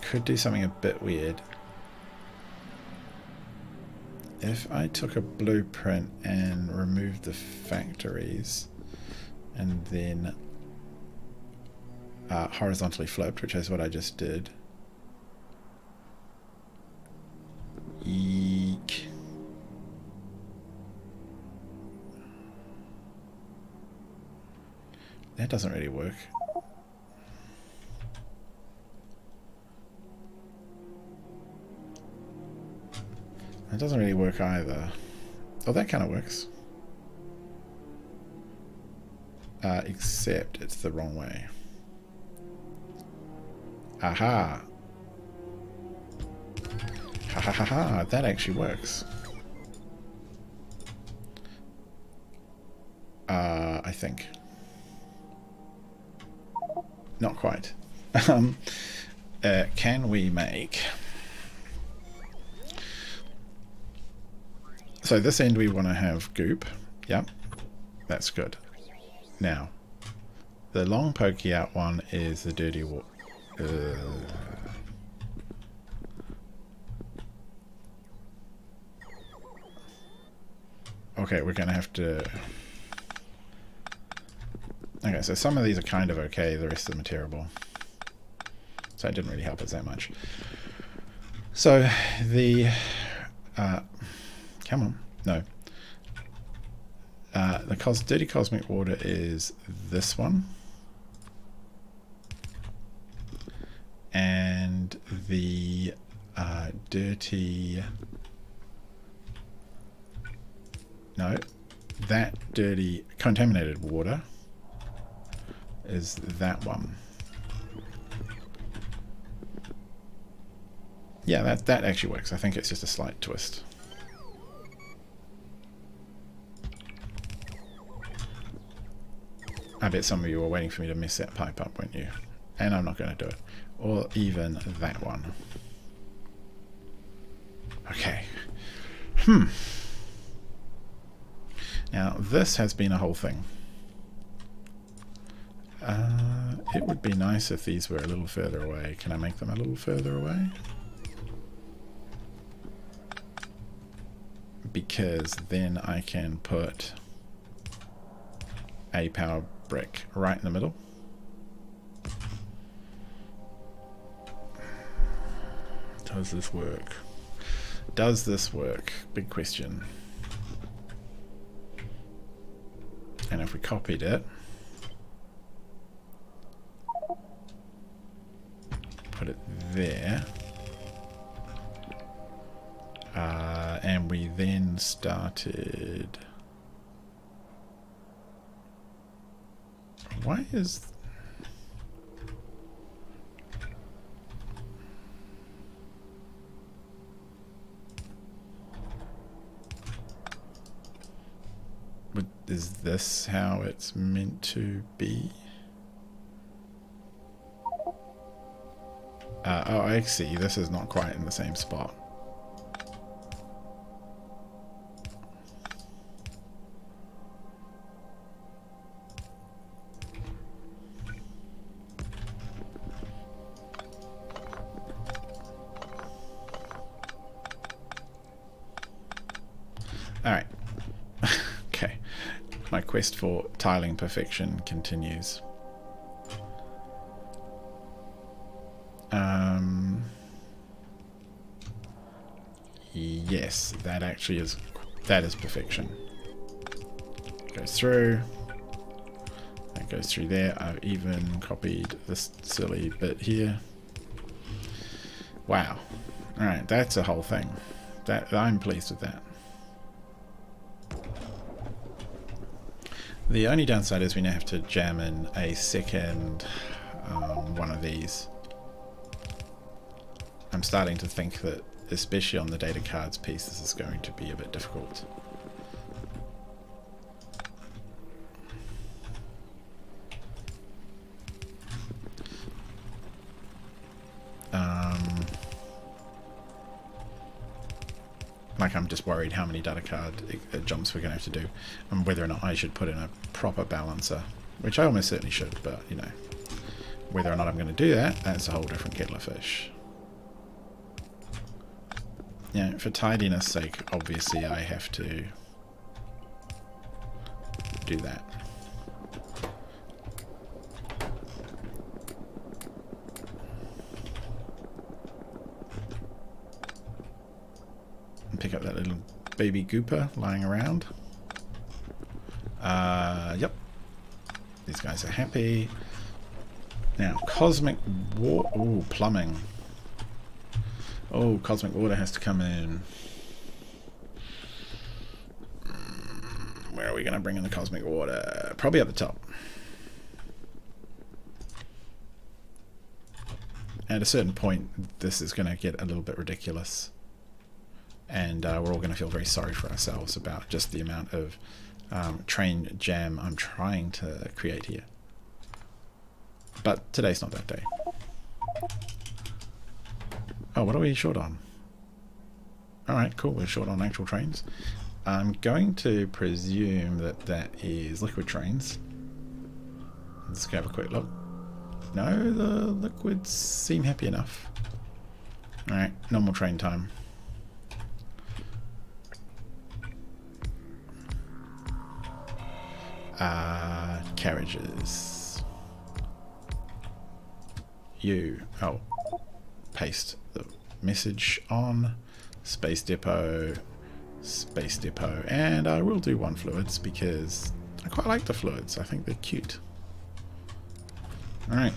Could do something a bit weird. If I took a blueprint and removed the factories and then horizontally flipped, which is what I just did. Eek. That doesn't really work. It doesn't really work either. Oh, that kind of works. Except it's the wrong way. Aha! Ha ha ha ha! That actually works. I think. Not quite. Can we make... So this end we want to have goop. Yep. That's good. Now, the long pokey out one is the dirty water. Okay, we're going to have to... Okay, so some of these are kind of okay, the rest of them are terrible. So it didn't really help us that much. So the... come on, no. The dirty cosmic water is this one. And the dirty... No, that dirty contaminated water is that one. Yeah, that actually works. I think it's just a slight twist. I bet some of you were waiting for me to mess that pipe up, weren't you? And I'm not going to do it. Or even that one. Okay. Now, this has been a whole thing. It would be nice if these were a little further away. Can I make them a little further away? Because then I can put a power brick right in the middle. Does this work? Does this work? Big question. And if we copied it, put it there, and we then started... Why is... Is this how it's meant to be? Oh, I see. This is not quite in the same spot. All right. Okay. My quest for tiling perfection continues. Yes, that actually is, that is perfection. Goes through. That goes through there. I've even copied this silly bit here. Wow. Alright, that's a whole thing. I'm pleased with that. The only downside is we now have to jam in a second one of these. I'm starting to think that, especially on the data cards piece, this is going to be a bit difficult. Like, I'm just worried how many data card jumps we're going to have to do, and whether or not I should put in a proper balancer, which I almost certainly should, but, you know, whether or not I'm going to do that, that's a whole different kettle of fish. Yeah, for tidiness sake, obviously I have to do that. And pick up that little baby gooper lying around. Yep. These guys are happy. Now, cosmic water. Ooh, plumbing. Oh, cosmic water has to come in. Where are we going to bring in the cosmic water? Probably at the top. At a certain point, this is going to get a little bit ridiculous. And we're all going to feel very sorry for ourselves about just the amount of train jam I'm trying to create here. But today's not that day. Oh, what are we short on? Alright, cool, we're short on actual trains. I'm going to presume that that is liquid trains. Let's go have a quick look. No, the liquids seem happy enough. Alright, normal train time. Carriages. Oh, paste the message on Space Depot, and I will do one fluids because I quite like the fluids. I think they're cute. Alright.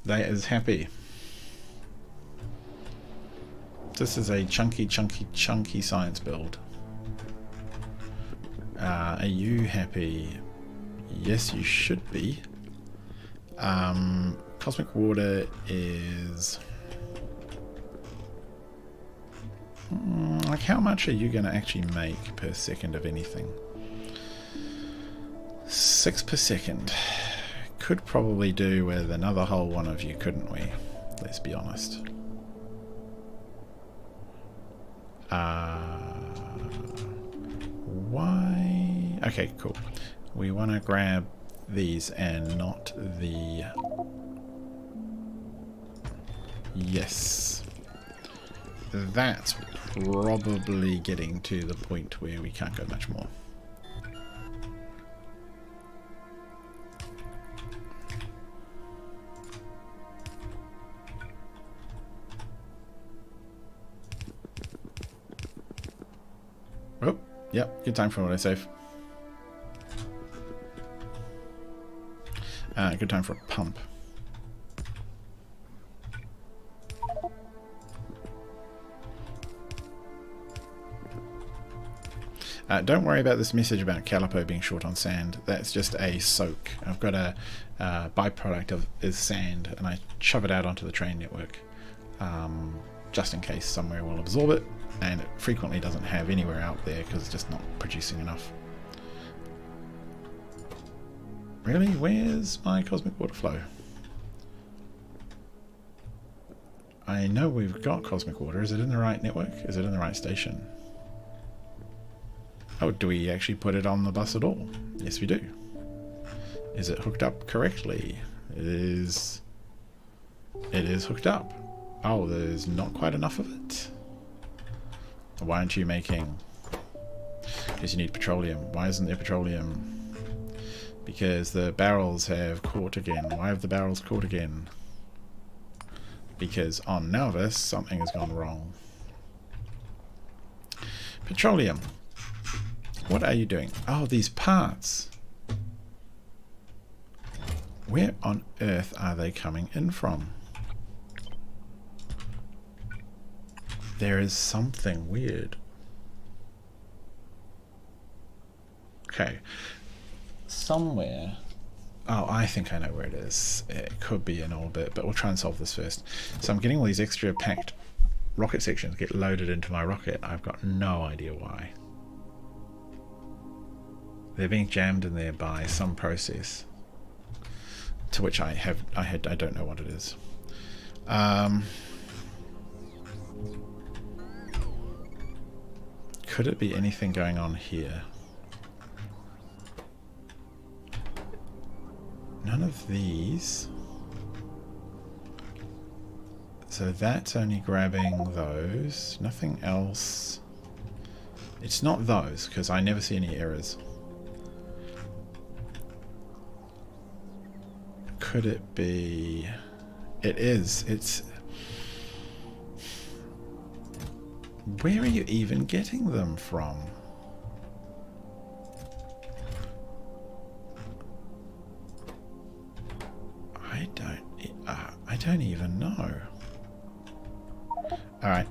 That is happy. This is a chunky science build. Are you happy? Yes, you should be. Cosmic water is... like, how much are you going to actually make per second of anything? 6 per second. Could probably do with another whole one of you, couldn't we? Let's be honest. Why? Okay, cool. We want to grab these and not the... Yes. That's probably getting to the point where we can't go much more. Oh, yep, good time for autosave. Good time for a pump. Don't worry about this message about Calipo being short on sand. That's just a soak. I've got a byproduct of is sand, and I shove it out onto the train network, just in case somewhere will absorb it, and it frequently doesn't have anywhere out there because it's just not producing enough. Really? Where's my cosmic water flow? I know we've got cosmic water. Is it in the right network? Is it in the right station? Oh, do we actually put it on the bus at all? Yes, we do. Is it hooked up correctly? It is hooked up. Oh, there's not quite enough of it. Why aren't you making... Because you need petroleum. Why isn't there petroleum? Because the barrels have caught again. Why have the barrels caught again? Because on Nauvis, something has gone wrong. Petroleum. What are you doing? Oh, these parts. Where on earth are they coming in from? There is something weird. Okay. Somewhere... Oh, I think I know where it is. It could be in orbit, but we'll try and solve this first. So I'm getting all these extra packed rocket sections get loaded into my rocket. I've got no idea why. They're being jammed in there by some process, to which I don't know what it is. Could it be anything going on here? None of these. So that's only grabbing those. Nothing else. It's not those, because I never see any errors. Could it be... It is. It's... Where are you even getting them from? I don't even know. Alright.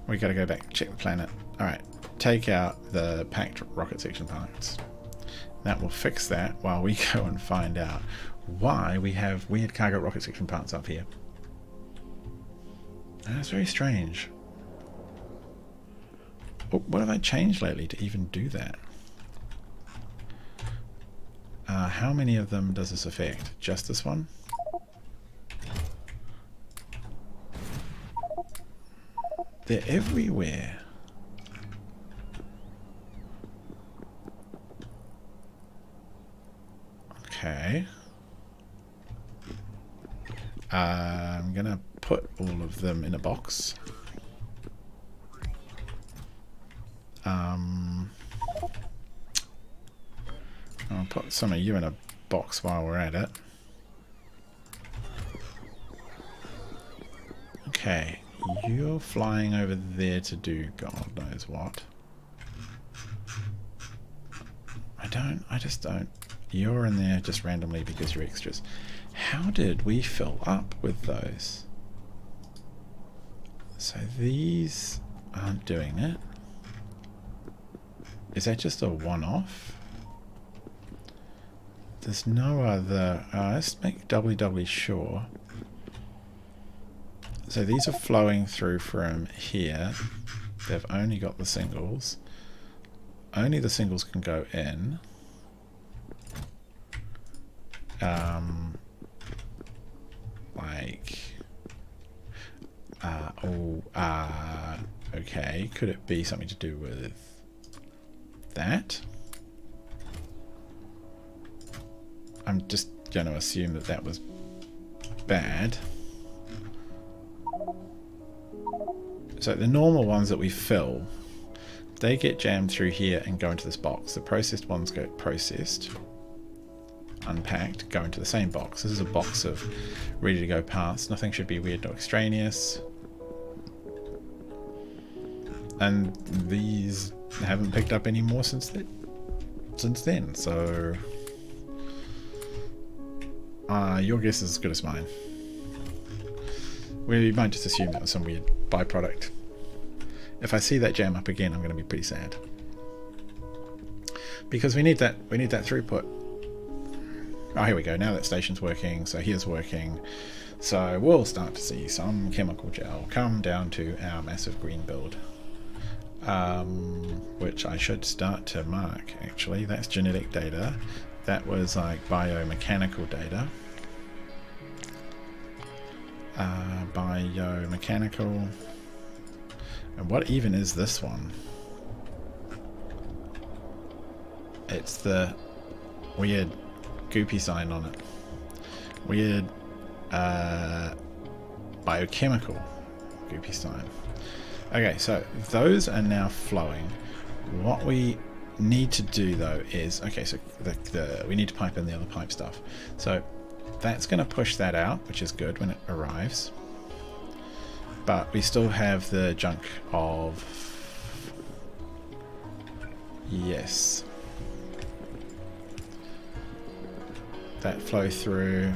We gotta go back, check the planet. Alright. take out the packed rocket section parts. That will fix that while we go and find out why we have weird cargo rocket section parts up here. That's very strange. What have I changed lately to even do that? How many of them does this affect? Just this one? They're everywhere. Okay. I'm gonna put all of them in a box. I'll put some of you in a box while we're at it. Okay, you're flying over there to do God knows what. I just don't. You're in there just randomly because you're extras. How did we fill up with those? So these aren't doing it. Is that just a one-off? There's no other... let's make doubly sure. So these are flowing through from here. They've only got the singles. Only the singles can go in. Okay. Could it be something to do with that? I'm just going to assume that that was bad. So the normal ones that we fill, they get jammed through here and go into this box. The processed ones go processed, unpacked, go into the same box. This is a box of ready to go parts. Nothing should be weird or extraneous. And these haven't picked up any more since then. So your guess is as good as mine. We might just assume that was some weird byproduct. If I see that jam up again, I'm going to be pretty sad, because we need that throughput. Oh, here we go. Now that station's working, so here's working. So we'll start to see some chemical gel come down to our massive green build, which I should start to mark. Actually, that's genetic data. That was like biomechanical data. Biomechanical. And what even is this one? It's the weird goopy sign on it. Weird biochemical goopy sign. Okay, so those are now flowing. What we need to do though is, okay, so we need to pipe in the other pipe stuff. So that's going to push that out, which is good when it arrives. But we still have the junk of... Yes. That flow through.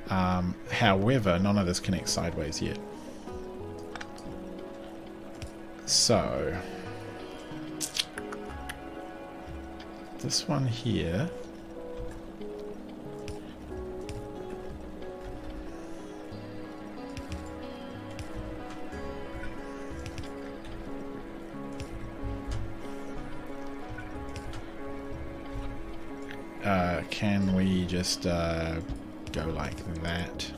However, none of this connects sideways yet. So... this one here... can we just go like that?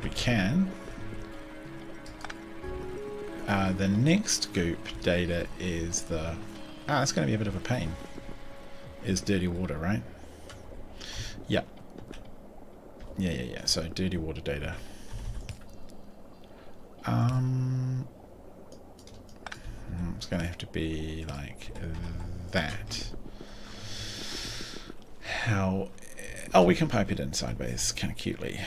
We can. The next goop data is the... that's going to be a bit of a pain. Is dirty water, right? Yep. Yeah. So dirty water data. It's going to have to be like that. How? Oh, we can pipe it in sideways, kind of cutely.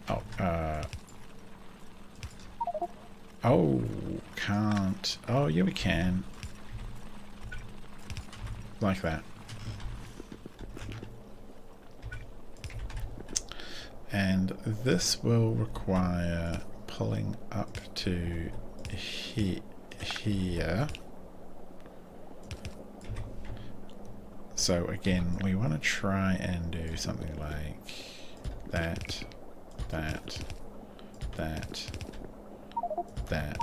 Oh, oh, can't. Oh, yeah, we can. like that. And this will require pulling up to here. So again, we want to try and do something like that, that, that, that.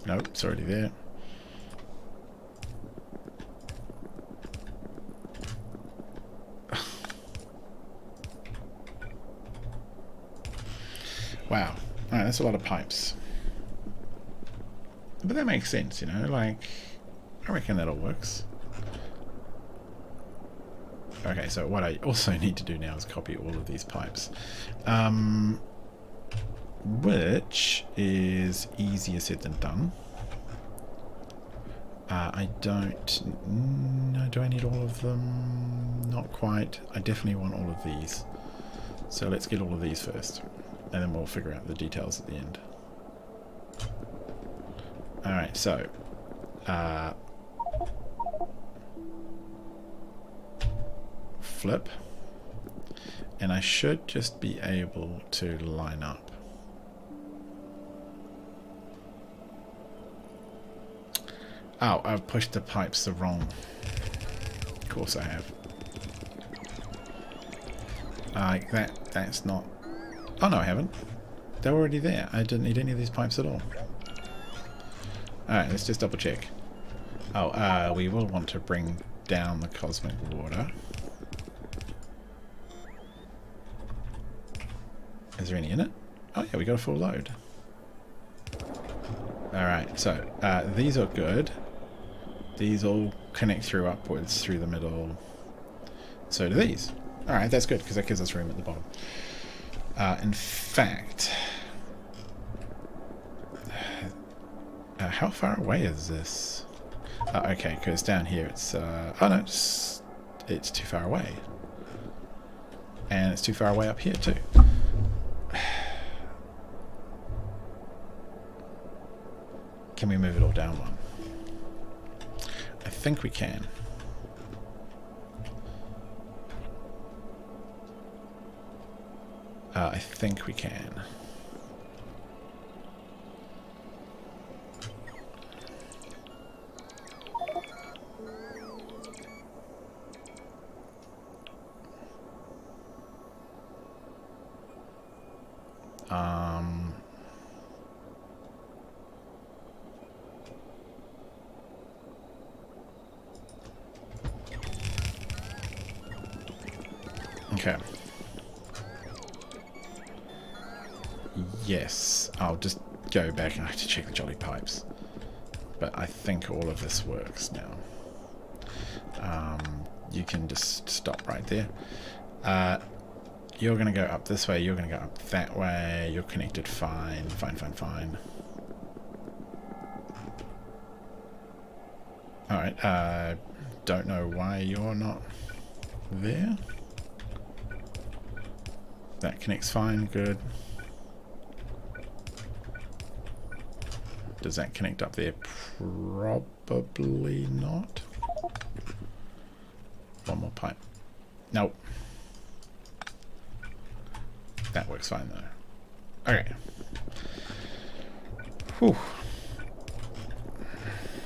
Nope, it's already there. Wow. Alright, that's a lot of pipes. But that makes sense, you know, like, I reckon that all works. Okay, so what I also need to do now is copy all of these pipes. Which is easier said than done. I don't... No, do I need all of them? Not quite. I definitely want all of these. So let's get all of these first. And then we'll figure out the details at the end. Alright, so... flip. And I should just be able to line up. Oh, I've pushed the pipes the wrong. Of course I have. That's not... Oh no, I haven't. They're already there. I didn't need any of these pipes at all. Alright, let's just double check. Oh, we will want to bring down the cosmic water. Is there any in it? Oh yeah, we got a full load. Alright, so these are good. These all connect through upwards through the middle. So do these. Alright, that's good because that gives us room at the bottom. In fact, how far away is this? Okay, because down here it's... oh no, it's too far away. And it's too far away up here too. Can we move it all down one? I think we can. I think we can. Okay. Yes, I'll just go back and I have to check the jolly pipes. But I think all of this works now. You can just stop right there. You're going to go up this way, you're going to go up that way, you're connected fine, fine. Alright, don't know why you're not there. That connects fine, good. Does that connect up there? Probably not. One more pipe. Nope. That works fine though. Okay. Whew.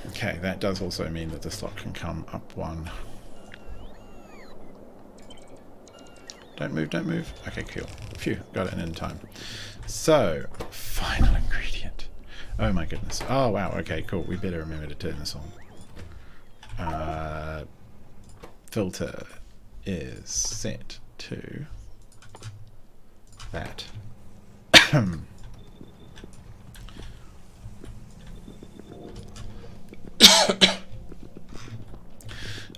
Okay, that does also mean that the slot can come up one. Don't move. Okay, cool. Phew, got it in time. So, final ingredient. Oh my goodness. Oh wow, okay, cool. We better remember to turn this on. Filter is set to that.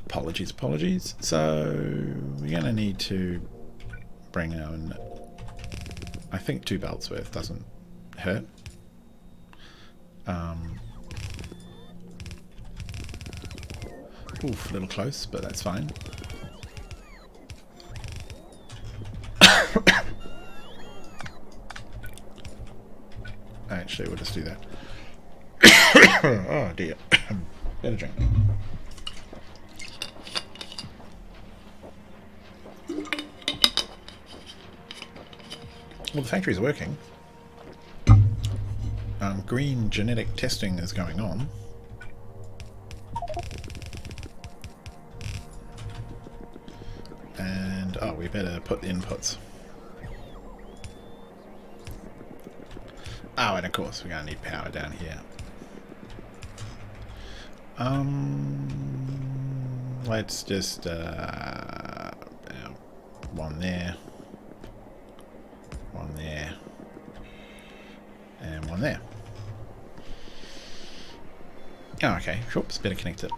Apologies. So, we're going to need to bring on, I think 2 belts worth, doesn't hurt. Oof, a little close, but that's fine. Actually, we'll just do that. Oh dear. Better drink. Well, the factory's working. Green genetic testing is going on. And, oh, we better put the inputs. Oh, and of course, we're going to need power down here. Let's just, one there. One there. And one there. Oh, okay. Oops, better connect it.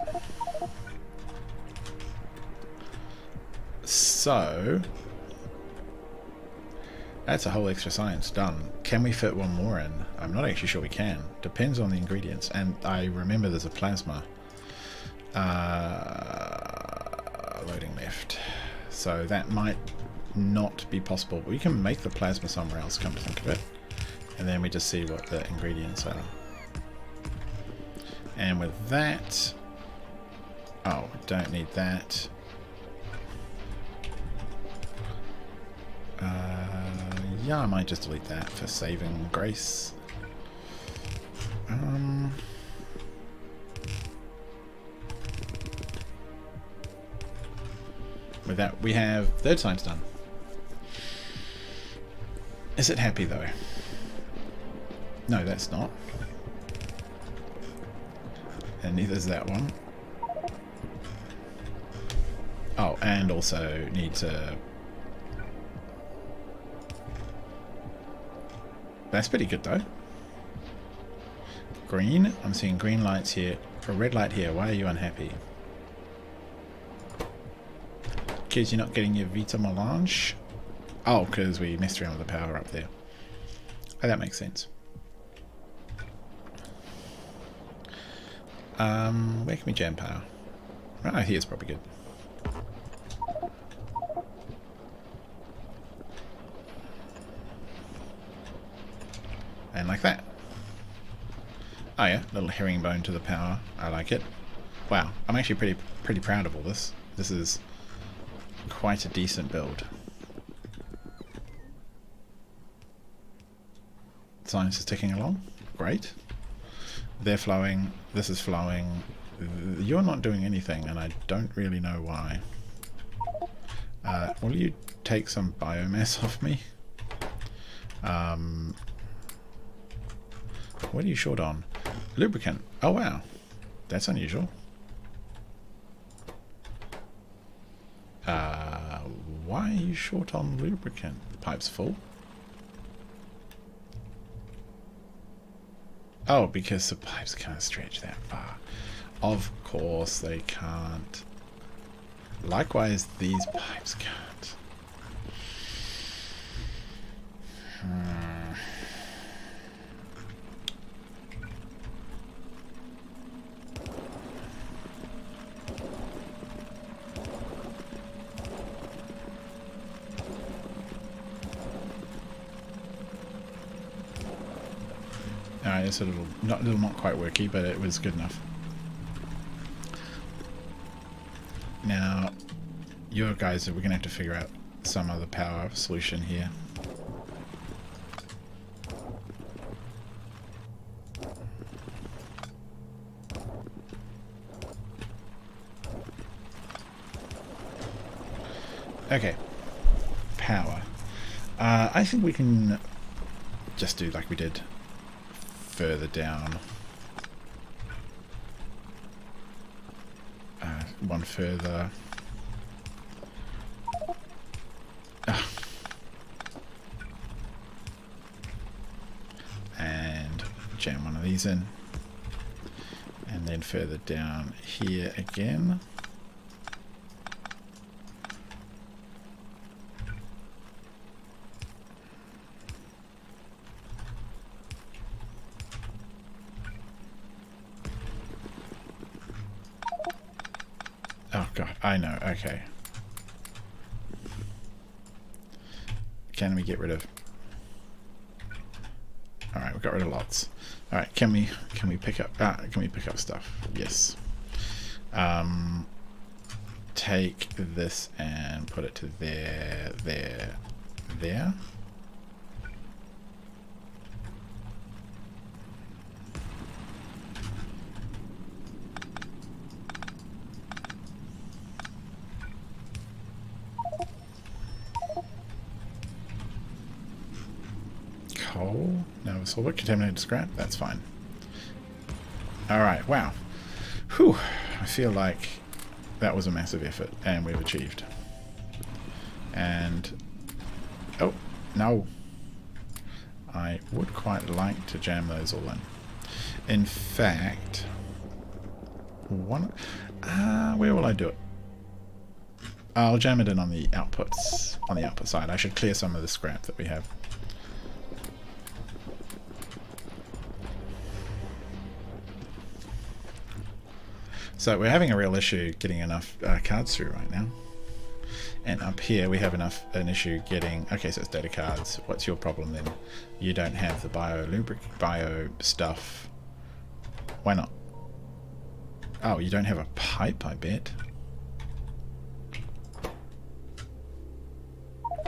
So, that's a whole extra science done. Can we fit one more in? I'm not actually sure we can. Depends on the ingredients. And I remember there's a plasma. Loading left. So that might not be possible. But we can make the plasma somewhere else, come to think of it. And then we just see what the ingredients are. And with that... Oh, don't need that. Yeah, I might just delete that for saving grace. With that, we have third science done. Is it happy though? No, that's not. And neither is that one. Oh, and also need to... That's pretty good though. Green. I'm seeing green lights here. A red light here. Why are you unhappy? Because you're not getting your Vita Melange? Oh, because we messed around with the power up there. Oh, that makes sense. Where can we jam power? Oh, here's probably good. And like that. Oh yeah, little herringbone to the power. I like it. Wow, I'm actually pretty proud of all this. This is quite a decent build. Science is ticking along. Great. They're flowing. This is flowing. You're not doing anything, and I don't really know why. Will you take some biomass off me? What are you short on? Lubricant. Oh wow, that's unusual. Why are you short on lubricant? The pipe's full. Oh, because the pipes can't stretch that far. Of course they can't. Likewise, these pipes can't. Alright, it's a little not quite worky, but it was good enough. Now, your guys, we're going to have to figure out some other power solution here. Okay, power. I think we can just do like we did further down. One further. And jam one of these in. And then further down here again. Oh god, I know, okay. Can we get rid of... Alright, we've got rid of lots. All right, can we pick up stuff? Yes. Take this and put it to there. Coal, no silver, contaminated scrap, that's fine. Alright, wow. Whew, I feel like that was a massive effort, and we've achieved. And, oh, no. I would quite like to jam those all in. In fact, where will I do it? I'll jam it in on the outputs, on the output side. I should clear some of the scrap that we have. So we're having a real issue getting enough cards through right now. And up here we have an issue getting... Okay, so it's data cards. What's your problem then? You don't have the bio stuff. Why not? Oh, you don't have a pipe, I bet.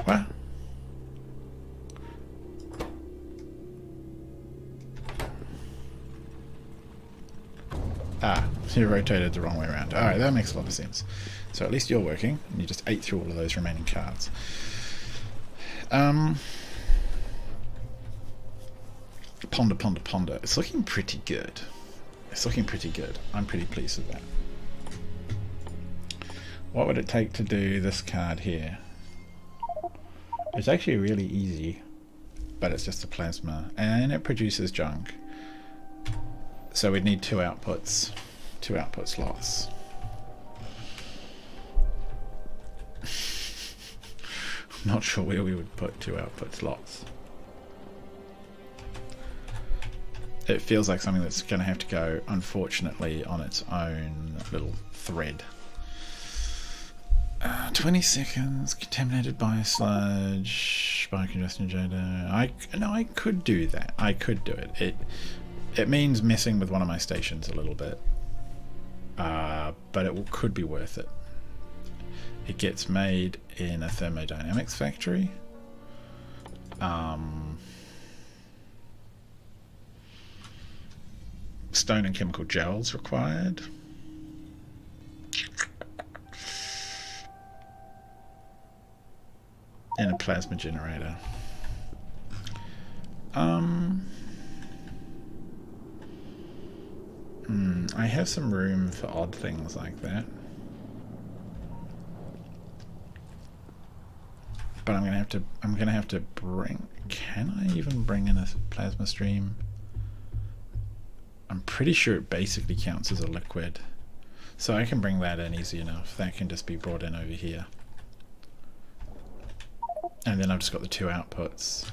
What? Ah, you rotated the wrong way around. Alright, that makes a lot of sense. So at least you're working, and you just ate through all of those remaining cards. Ponder. It's looking pretty good. I'm pretty pleased with that. What would it take to do this card here? It's actually really easy, but it's just a plasma, and it produces junk. So we'd need two output slots. I'm not sure where we would put two output slots. It feels like something that's going to have to go, unfortunately, on its own little thread. 20 seconds, contaminated by sludge, by congestion injector. I could do that. I could do it. It means messing with one of my stations a little bit, but it could be worth it. It gets made in a thermodynamics factory. Stone and chemical gels required. In a plasma generator. I have some room for odd things like that. But I'm gonna have to bring... Can I even bring in a plasma stream? I'm pretty sure it basically counts as a liquid. So I can bring that in easy enough. That can just be brought in over here. And then I've just got the two outputs.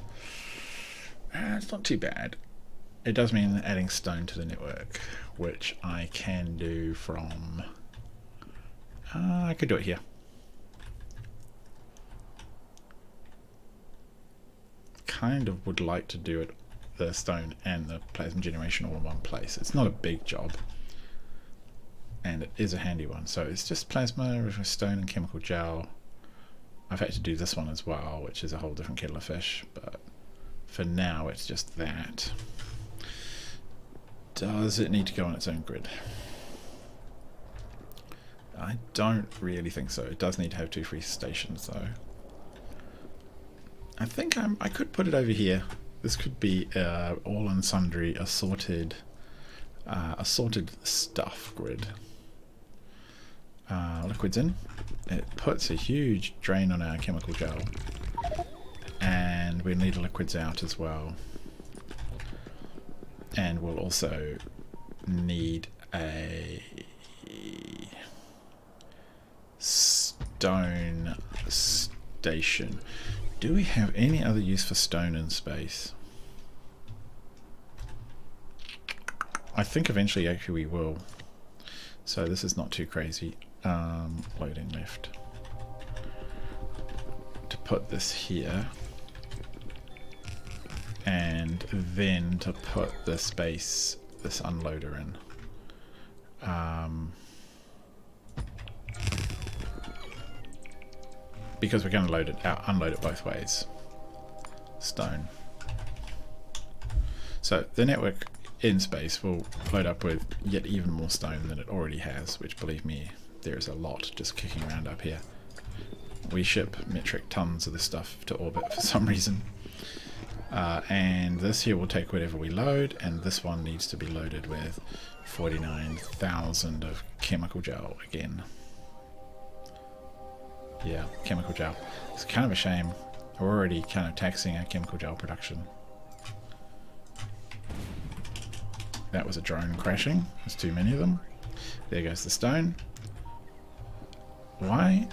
It's not too bad. It does mean adding stone to the network, which I can do from... I could do it here. Kind of would like to do it, the stone and the plasma generation all in one place. It's not a big job, and it is a handy one. So it's just plasma with stone and chemical gel. I've had to do this one as well, which is a whole different kettle of fish, but for now it's just that. Does it need to go on its own grid? I don't really think so. It does need to have two free stations though. I think I could put it over here. This could be all and sundry assorted stuff grid. Liquids in. It puts a huge drain on our chemical gel, and we need liquids out as well. And we'll also need a stone station. Do we have any other use for stone in space? I think eventually actually we will. So this is not too crazy. Loading left. To put this here. and then to put this unloader in. Because we're going to unload it both ways. Stone. So the network in space will load up with yet even more stone than it already has, which, believe me, there is a lot just kicking around up here. We ship metric tons of this stuff to orbit for some reason. And this here will take whatever we load, and this one needs to be loaded with 49,000 of chemical gel again. Yeah, chemical gel. It's kind of a shame. We're already kind of taxing our chemical gel production. That was a drone crashing. There's too many of them. There goes the stone. Why?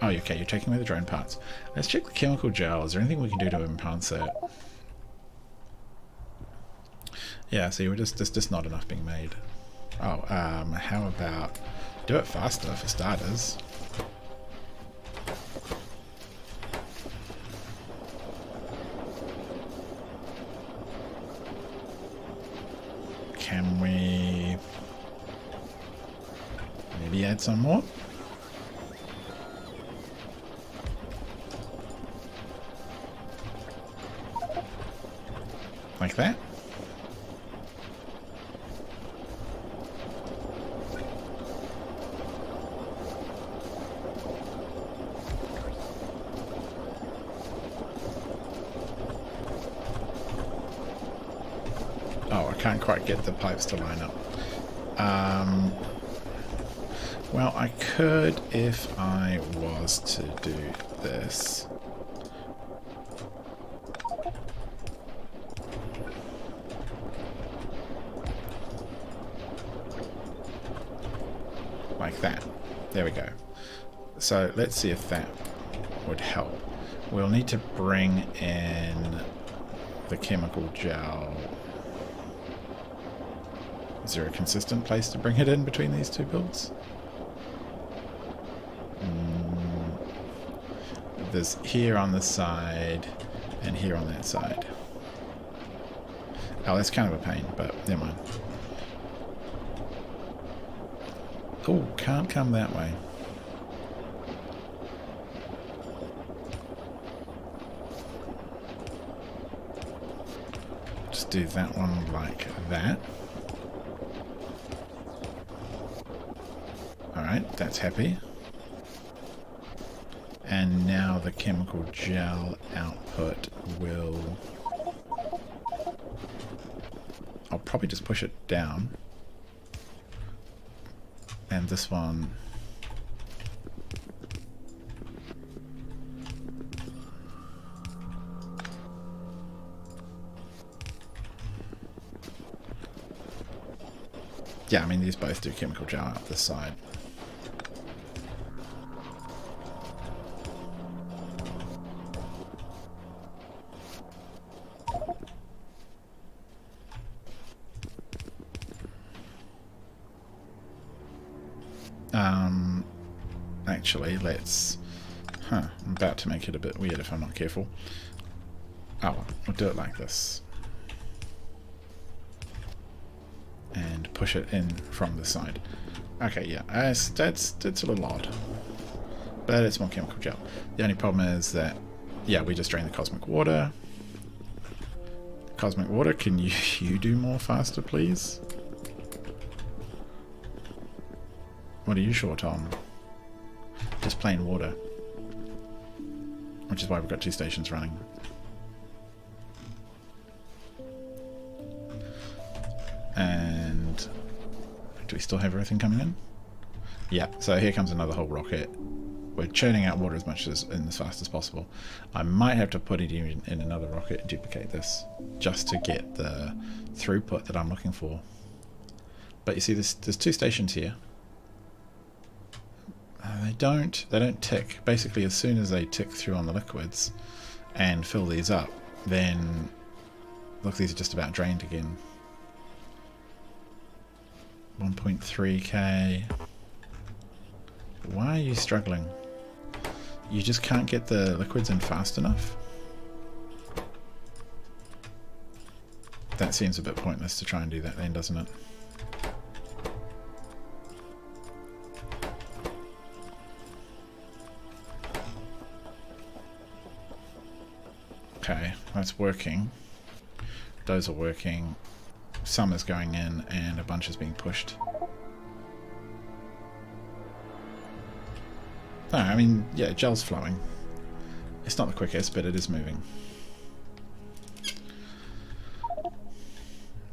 Oh, okay, you're taking away the drone parts. Let's check the chemical gel. Is there anything we can do to enhance it? Yeah, see, there's just not enough being made. Oh, how about do it faster for starters? Can we maybe add some more? Like that? Oh, I can't quite get the pipes to line up. Well, I could if I was to do this. Like that. There we go. So let's see if that would help. We'll need to bring in the chemical gel. Is there a consistent place to bring it in between these two builds? There's here on this side and here on that side. Oh, that's kind of a pain, but never mind. Oh, can't come that way. Just do that one like that. Alright, that's happy. And now the chemical gel output will... I'll probably just push it down. And this one... Yeah, I mean, these both do chemical gel out this side. Actually, let's... I'm about to make it a bit weird if I'm not careful. Oh, we'll do it like this. And push it in from the side. Okay, yeah, that's a little odd. But it's more chemical gel. The only problem is that, yeah, we just drain the cosmic water. Cosmic water, can you do more faster, please? What are you short on? Just plain water. Which is why we've got two stations running. And do we still have everything coming in? Yeah, so here comes another whole rocket. We're churning out water as fast as possible. I might have to put it in another rocket and duplicate this just to get the throughput that I'm looking for. But you see, there's two stations here. They don't tick. Basically, as soon as they tick through on the liquids and fill these up, then look, these are just about drained again. 1.3k. Why are you struggling? You just can't get the liquids in fast enough? That seems a bit pointless to try and do that then, doesn't it? Okay, that's working. Those are working. Some is going in and a bunch is being pushed. No, I mean, yeah, gel's flowing. It's not the quickest, but it is moving.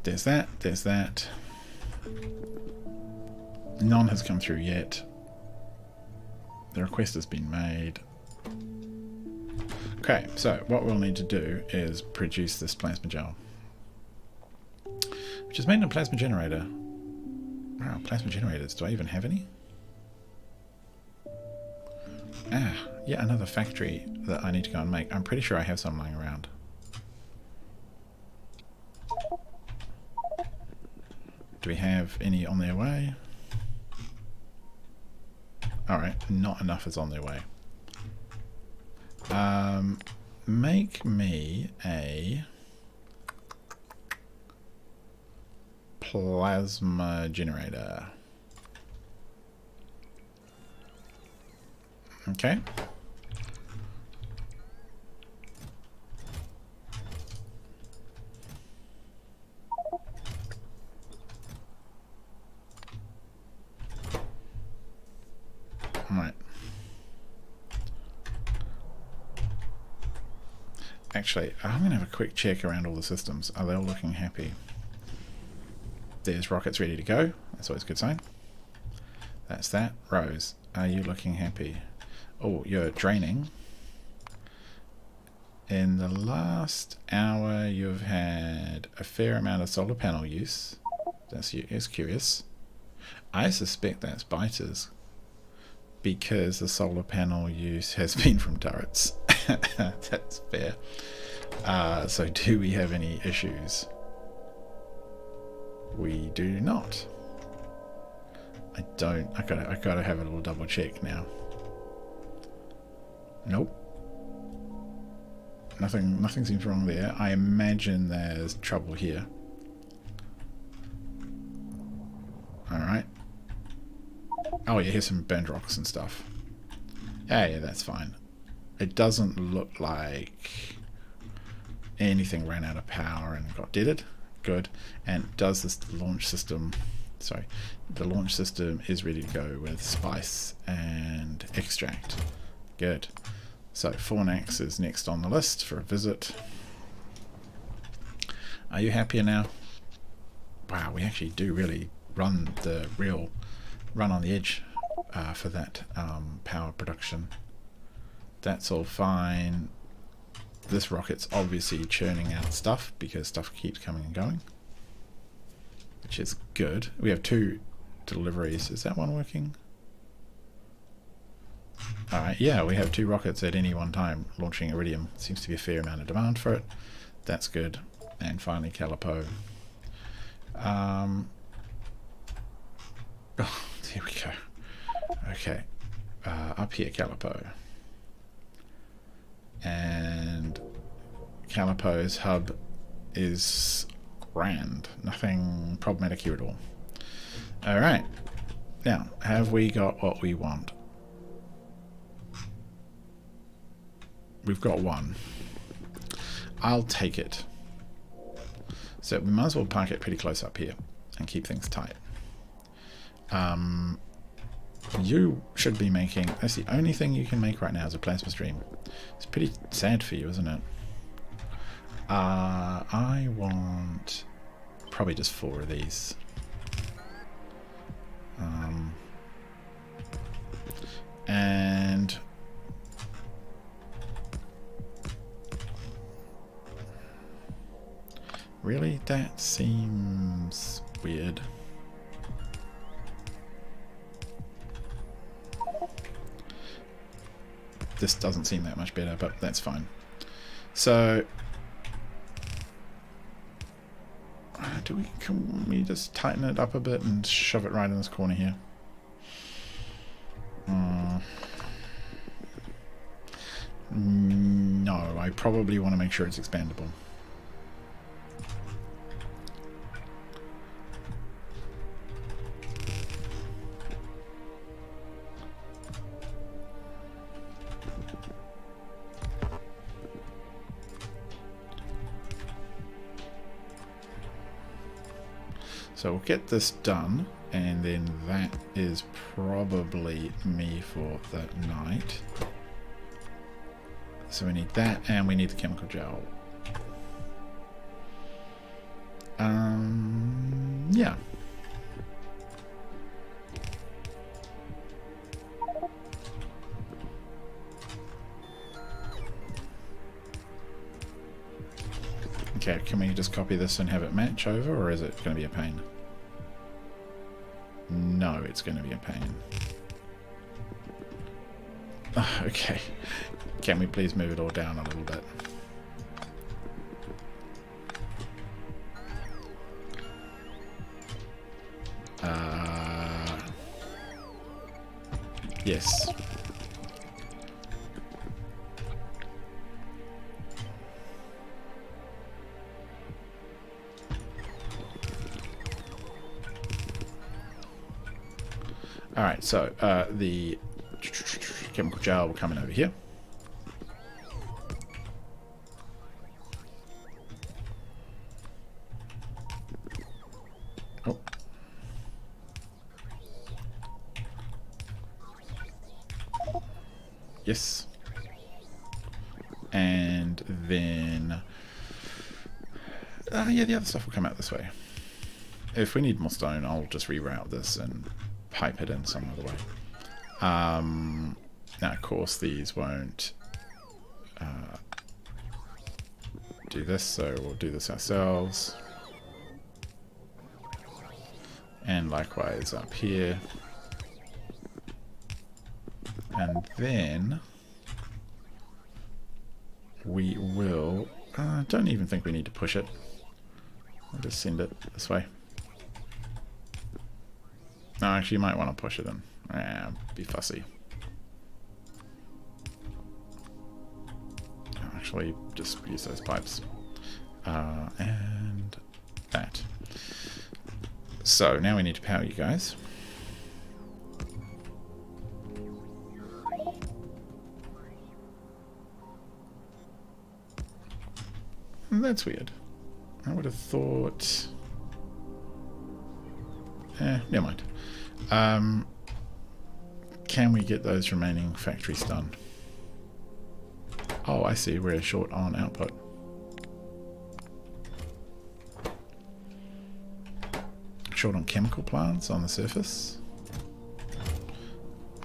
There's that, there's that. None has come through yet. The request has been made. Okay, so what we'll need to do is produce this plasma gel, which is made in a plasma generator. Wow, plasma generators. Do I even have any? Ah, yet another factory that I need to go and make. I'm pretty sure I have some lying around. Do we have any on their way? Alright, not enough is on their way. Make me a plasma generator. Okay. Right. Actually, I'm going to have a quick check around all the systems. Are they all looking happy? There's rockets ready to go. That's always a good sign. That's that. Rose, are you looking happy? Oh, you're draining. In the last hour, you've had a fair amount of solar panel use. That's curious. I suspect that's biters, because the solar panel use has been from turrets. That's fair. So do we have any issues? We do not. I don't. I gotta have a little double check now. Nope. Nothing seems wrong there. I imagine there's trouble here. Alright. Oh yeah, here's some burned rocks and stuff. Yeah, that's fine. It doesn't look like anything ran out of power and got deaded. Good. And does this launch system... Sorry. The launch system is ready to go with spice and extract. Good. So Fornax is next on the list for a visit. Are you happier now? Wow, we actually do really run the real... run on the edge for that power production. That's all fine. This rocket's obviously churning out stuff because stuff keeps coming and going, which is good. We have 2 deliveries. Is that one working? Alright, yeah, we have 2 rockets at any one time launching iridium. Seems to be a fair amount of demand for it. That's good. And finally Calipo. Oh, there we go. Okay. Up here, Calipo. And Calipo's hub is grand. Nothing problematic here at all. Alright. Now, have we got what we want? We've got 1. I'll take it. So we might as well park it pretty close up here and keep things tight. You should be making... That's the only thing you can make right now is a plasma stream. It's pretty sad for you, isn't it? I want probably just 4 of these. And really, that seems weird. This doesn't seem that much better, but that's fine. So, can we just tighten it up a bit and shove it right in this corner here? No, I probably want to make sure it's expandable. So we'll get this done, and then that is probably me for the night. So we need that, and we need the chemical gel. Yeah. Okay, can we just copy this and have it match over, or is it going to be a pain? No, it's going to be a pain. Oh, okay. Can we please move it all down a little bit? Yes. Alright, so the chemical gel will come in over here. Oh. Yes. And then yeah, the other stuff will come out this way. If we need more stone, I'll just reroute this and pipe it in some other way. Now, of course, these won't do this, so we'll do this ourselves. And likewise up here. And then we will... don't even think we need to push it. I'll just send it this way. No, actually, you might want to push it in. Be fussy. Actually, just use those pipes. And that. So, now we need to power you guys. That's weird. I would have thought... never mind. Can we get those remaining factories done? Oh, I see. We're short on output. Short on chemical plants on the surface.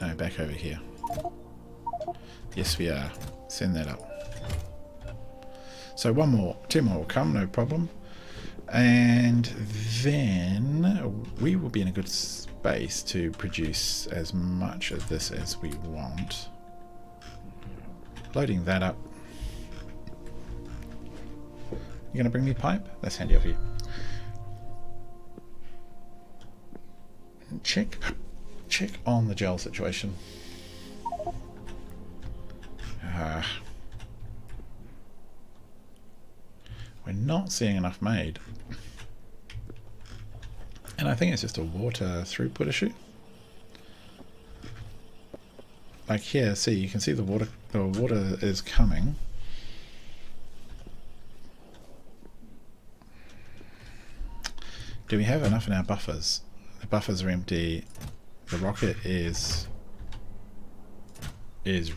No, back over here. Yes, we are. Send that up. So two more will come, no problem. And then we will be in a good space to produce as much of this as we want. Loading that up. You gonna bring me pipe? That's handy of you. Check on the gel situation. We're not seeing enough made. And I think it's just a water throughput issue. Like here, see, you can see the water is coming. Do we have enough in our buffers? The buffers are empty. The rocket is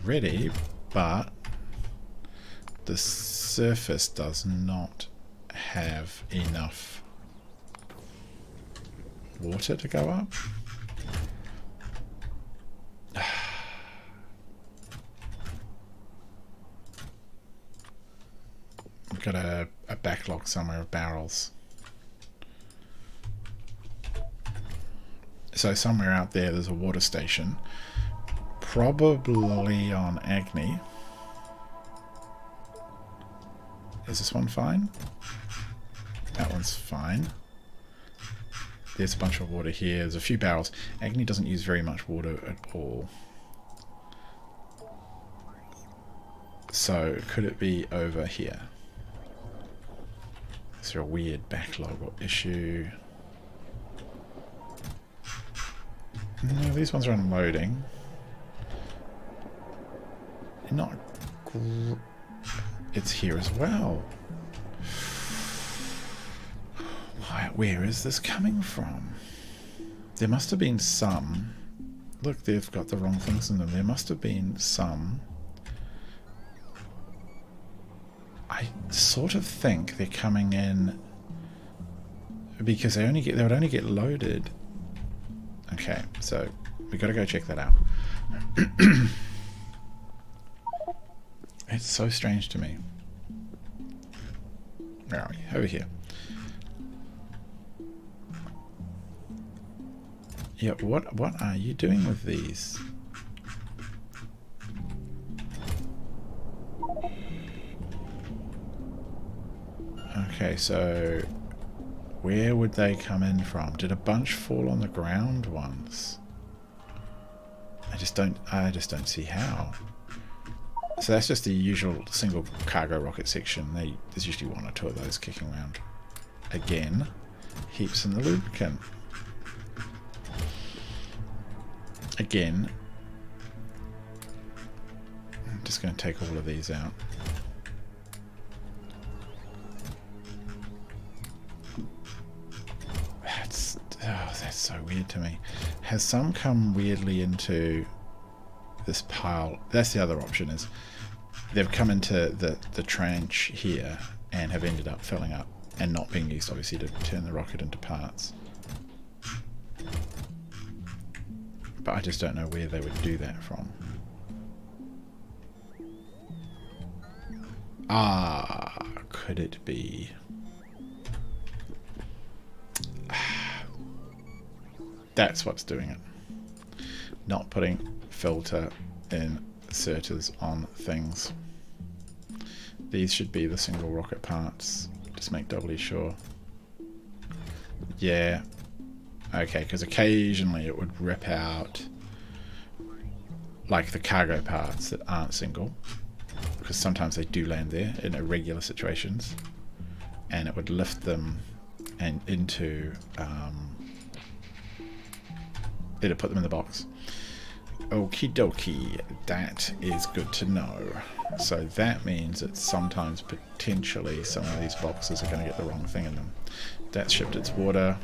ready, but the surface does not have enough water to go up. We've got a backlog somewhere of barrels. So somewhere out there's a water station, probably on Agni. Is this one fine? That one's fine. There's a bunch of water here. There's a few barrels. Agni doesn't use very much water at all. So could it be over here? Is there a weird backlog or issue? No, these ones are unloading. It's here as well. Where is this coming from? There must have been some. Look, they've got the wrong things in them. There must have been some. I sort of think they're coming in because they would only get loaded. Okay, so we got to go check that out. It's so strange to me. Where are we? Over here. Yeah, what are you doing with these? Okay, so where would they come in from? Did a bunch fall on the ground once? I just don't see how. So that's just the usual single cargo rocket section. There's usually one or two of those kicking around. Again, heaps in the lubricant. Again, I'm just going to take all of these out. That's so weird to me. Has some come weirdly into this pile? That's the other option, is they've come into the trench here and have ended up filling up and not being used, obviously, to turn the rocket into parts. But I just don't know where they would do that from. Ah, could it be? That's what's doing it. Not putting filter inserters on things. These should be the single rocket parts. Just make doubly sure. Yeah. Okay, because occasionally it would rip out like the cargo parts that aren't single, because sometimes they do land there in irregular situations, and it would lift them and into it'll put them in the box. Okie dokie, that is good to know. So that means that sometimes potentially some of these boxes are going to get the wrong thing in them. That's shipped its water.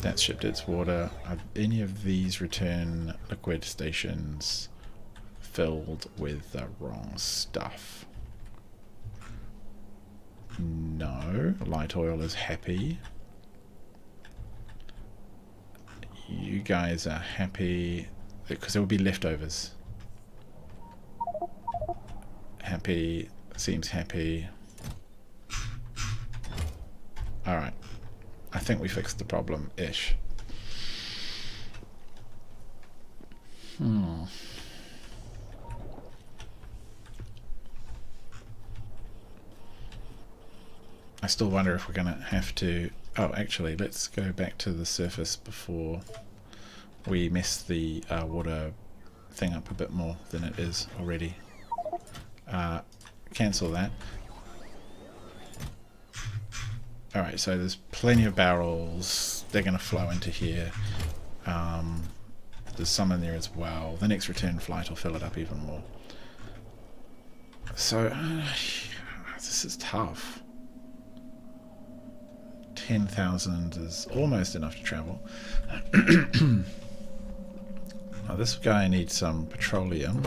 That's shipped its water. Are any of these return liquid stations filled with the wrong stuff? No. Light oil is happy. You guys are happy because there will be leftovers. Happy, seems happy. Alright. I think we fixed the problem-ish. I still wonder if we're going to have to... Oh, actually, let's go back to the surface before we mess the water thing up a bit more than it is already. Cancel that. Alright, so there's plenty of barrels. They're going to flow into here. There's some in there as well. The next return flight will fill it up even more. So, this is tough. 10,000 is almost enough to travel. Now this guy needs some petroleum.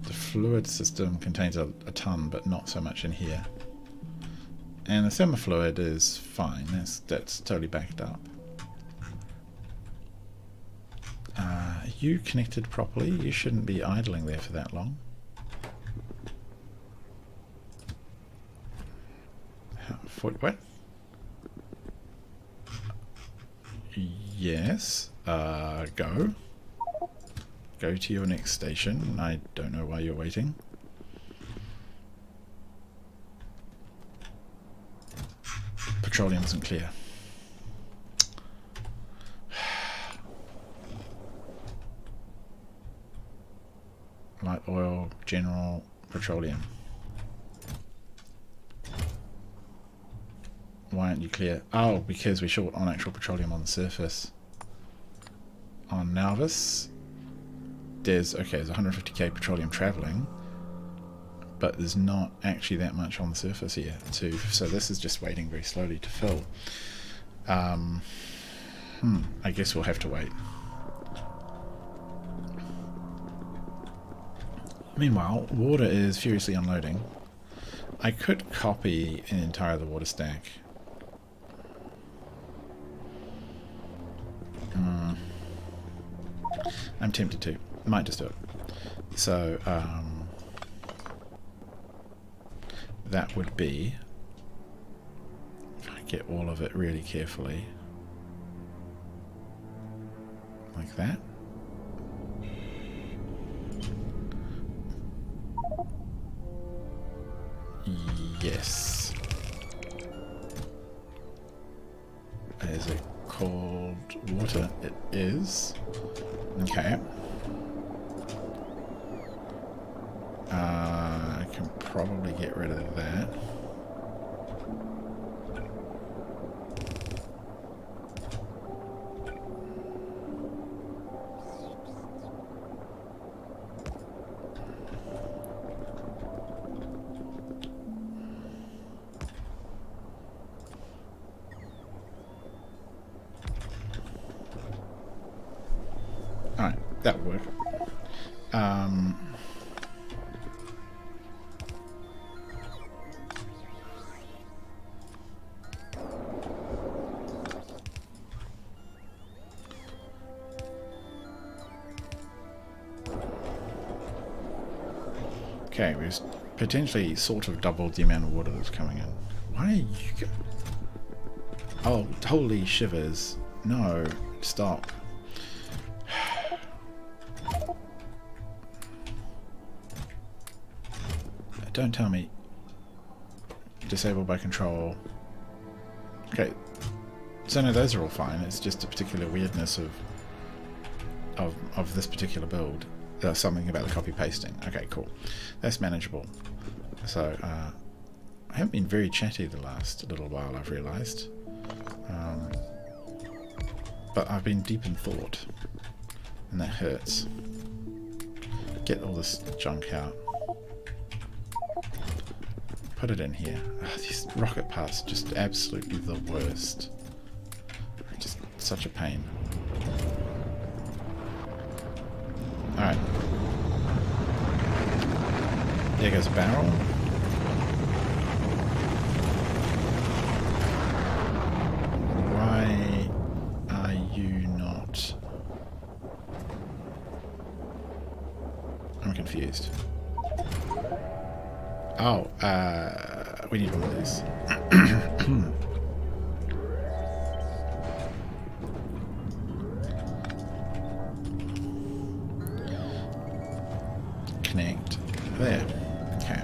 The fluid system contains a ton, but not so much in here. And the thermofluid is fine. That's totally backed up. Are you connected properly? You shouldn't be idling there for that long. What? Yes. Go. Go to your next station. I don't know why you're waiting. Petroleum isn't clear. Light oil, general, petroleum. Why aren't you clear? Oh, because we're short on actual petroleum on the surface. On Nalvis, there's 150k petroleum traveling, but there's not actually that much on the surface here so this is just waiting very slowly to fill. I guess we'll have to wait. Meanwhile, water is furiously unloading. I could copy an entire the water stack. I'm tempted to. Might just do it. So, that would be, if I get all of it really carefully, like that. Yes. Is it called water? It is. Okay. I can probably get rid of that. Alright, that would work. Okay, we've potentially sort of doubled the amount of water that's coming in. Why are you... Oh, holy shivers. No, stop. Don't tell me. Disabled by control. Okay. So no, those are all fine. It's just a particular weirdness of this particular build. There's something about the copy pasting. Okay, cool. That's manageable. So I haven't been very chatty the last little while, I've realised. But I've been deep in thought, and that hurts. Get all this junk out. Put it in here. These rocket parts are just absolutely the worst. Just such a pain. Alright. There goes a barrel. Why are you not... I'm confused. Oh, we need one of these. Connect. There. Okay.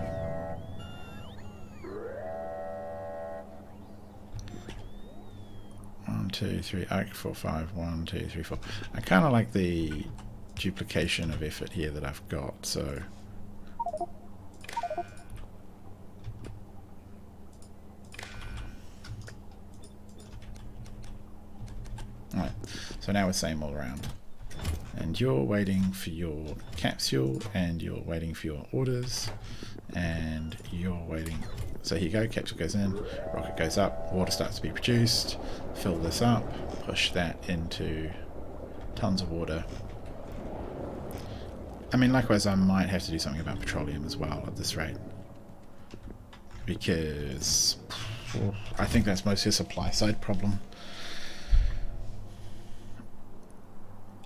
One, two, three. 4, 5. 1, 2, 3, 4. I kind of like the duplication of effort here that I've got, so... Alright, so now we're same all around. And you're waiting for your capsule, and you're waiting for your orders, and you're waiting. So here you go, capsule goes in, rocket goes up, water starts to be produced, fill this up, push that into tons of water. I mean, likewise, I might have to do something about petroleum as well at this rate, because I think that's mostly a supply side problem.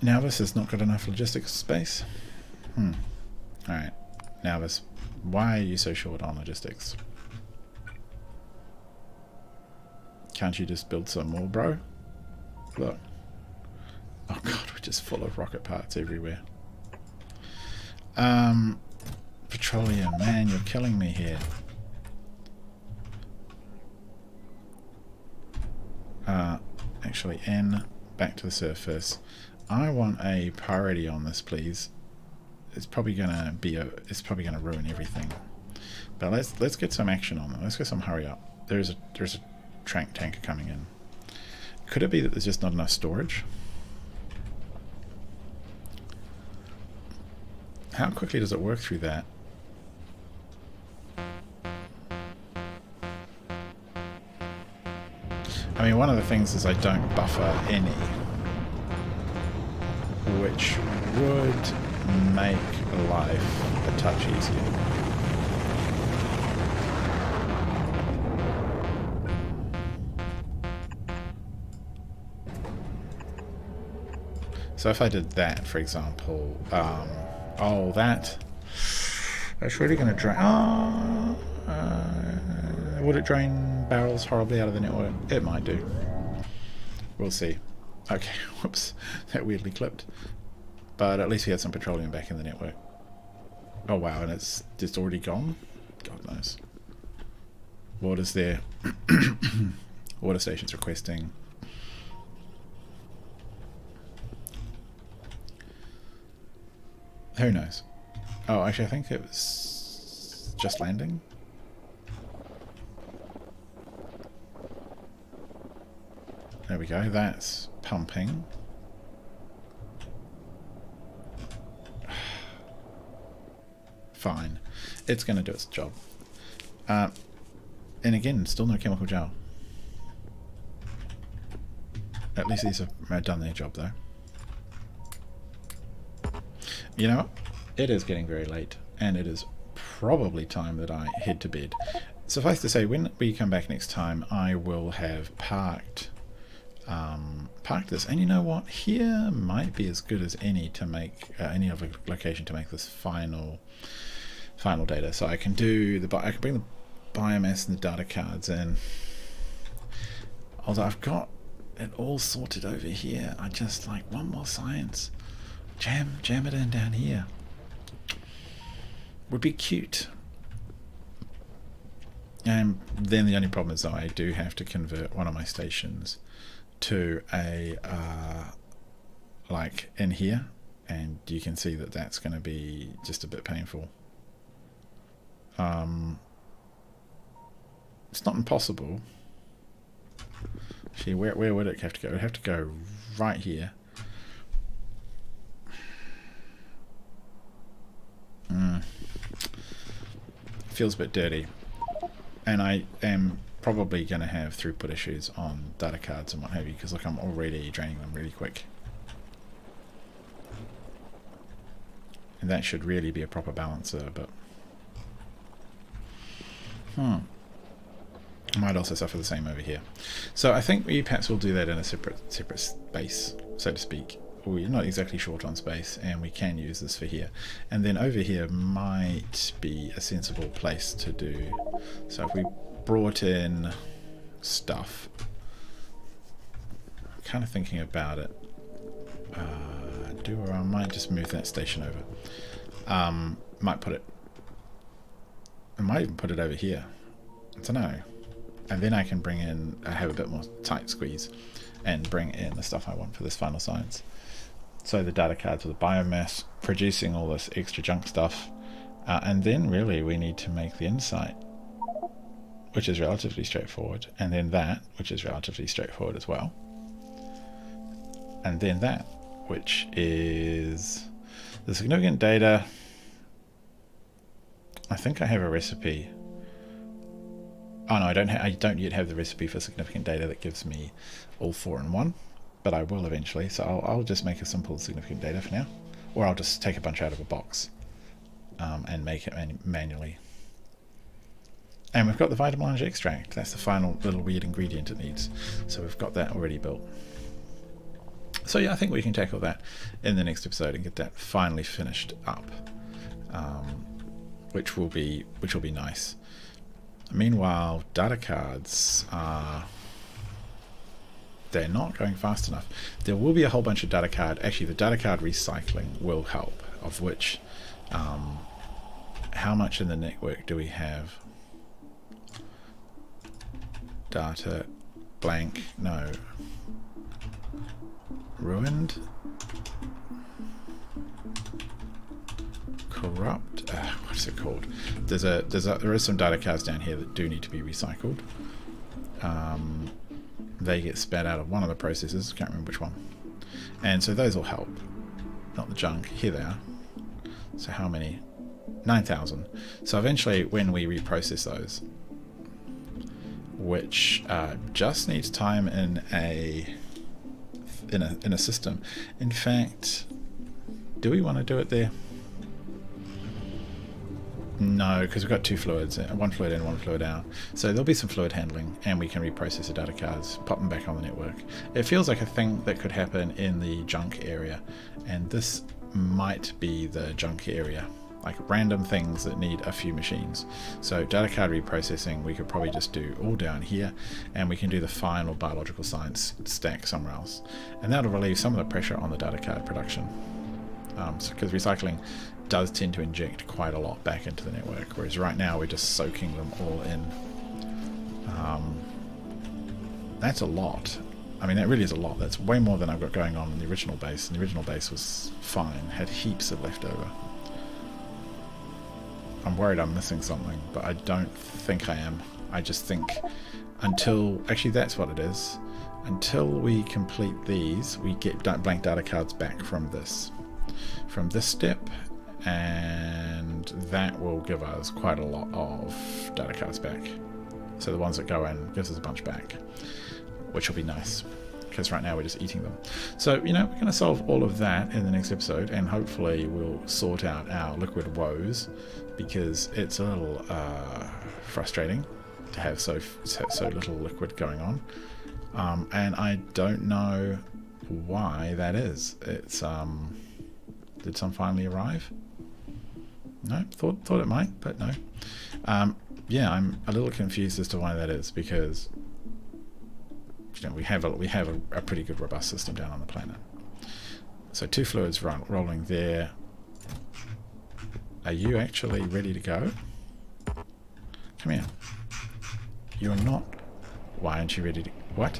Now this has not got enough logistics space. Alright. Now this, why are you so short on logistics? Can't you just build some more, bro? Look. Oh god, we're just full of rocket parts everywhere. Petroleum, man, you're killing me here. Actually, N, back to the surface. I want a priority on this, please. It's probably gonna be it's probably gonna ruin everything. But let's get some action on them. Let's get some hurry up. There's a tanker coming in. Could it be that there's just not enough storage? How quickly does it work through that? mean, one of the things is I don't buffer any, which would make life a touch easier. So if I did that, for example, oh, that's really going to drain. Would it drain barrels horribly out of the network? It might do. We'll see. Okay, whoops, that weirdly clipped. But at least we had some petroleum back in the network. Oh wow, and it's just already gone? God knows. Water's there. Water station's requesting. Who knows? Oh, actually I think it was just landing. There we go, that's pumping. Fine. It's going to do its job. And again, still no chemical gel. At least these have done their job though. You know what? It is getting very late, and it is probably time that I head to bed. Suffice to say, when we come back next time, I will have parked this. And you know what? Here might be as good as any to make any other location to make this final data. So I can do I can bring the biomass and the data cards in. Although I've got it all sorted over here, I just like one more science. Jam it in down here. Would be cute. And then the only problem is that I do have to convert one of my stations to a like in here, and you can see that that's going to be just a bit painful. It's not impossible. Actually, where would it have to go? It would have to go right here. Feels a bit dirty, and I am probably going to have throughput issues on data cards and what have you, because look, I'm already draining them really quick, and that should really be a proper balancer, but I might also suffer the same over here. So I think we perhaps will do that in a separate space, so to speak. We're not exactly short on space, and we can use this for here. And then over here might be a sensible place to do. So if we brought in stuff, I'm kind of thinking about it. I might just move that station over. Might put it. I might even put it over here. I don't know. And then I can bring in, have a bit more tight squeeze, and bring in the stuff I want for this final science. So the data cards with the biomass, producing all this extra junk stuff, and then really we need to make the insight, which is relatively straightforward, and then that, which is relatively straightforward as well, and then that, which is the significant data. I think I have a recipe. Oh no, I don't yet have the recipe for significant data that gives me all 4 in one. But I will eventually, so I'll just make a simple significant data for now, or I'll just take a bunch out of a box and make it manually. And we've got the vitamin extract. That's the final little weird ingredient it needs. So we've got that already built. So yeah, I think we can tackle that in the next episode and get that finally finished up, which will be nice. Meanwhile, data cards are. They're not going fast enough. There will be a whole bunch of data card. Actually, the data card recycling will help. Of which, how much in the network do we have? Data blank. No. Ruined. Corrupt. What's it called? There is some data cards down here that do need to be recycled. They get spat out of one of the processes, can't remember which one, and so those will help, not the junk. Here they are. So how many? 9,000. So eventually when we reprocess those, which just needs time in a system. In fact, do we want to do it there? No, because we've got two fluids, one fluid in, one fluid out. So there'll be some fluid handling, and we can reprocess the data cards, pop them back on the network. It feels like a thing that could happen in the junk area, and this might be the junk area. Like random things that need a few machines. So data card reprocessing we could probably just do all down here, and we can do the final biological science stack somewhere else, and that'll relieve some of the pressure on the data card production, because recycling does tend to inject quite a lot back into the network, whereas right now we're just soaking them all in. That's a lot. I mean, that really is a lot. That's way more than I've got going on in the original base, and the original base was fine, had heaps of leftover. I'm worried I'm missing something, but I don't think I am. I just think until, actually that's what it is, until we complete these, we get blank data cards back from this step, and that will give us quite a lot of data cards back. So the ones that go in gives us a bunch back, which will be nice, because right now we're just eating them. So, you know, we're going to solve all of that in the next episode, and hopefully we'll sort out our liquid woes, because it's a little frustrating to have so little liquid going on, and I don't know why that is. It's did some finally arrive? No, thought it might, but no. Yeah, I'm a little confused as to why that is, because you know, we have a pretty good robust system down on the planet. So two fluids rolling there. Are you actually ready to go? Come here. You're not. Why aren't you ready to... What?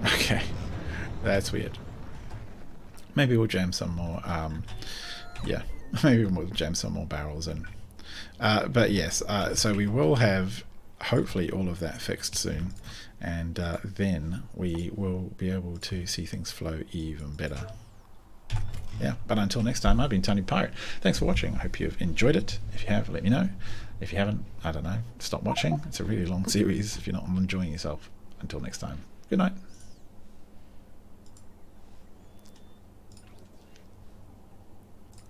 Okay. That's weird. Maybe we'll jam some more... yeah. Maybe we'll jam some more barrels in. But yes, so we will have hopefully all of that fixed soon, and then we will be able to see things flow even better. Yeah, but until next time, I've been Tony Pirate. Thanks for watching. I hope you've enjoyed it. If you have, let me know. If you haven't, I don't know, stop watching. It's a really long series if you're not enjoying yourself. Until next time, good night.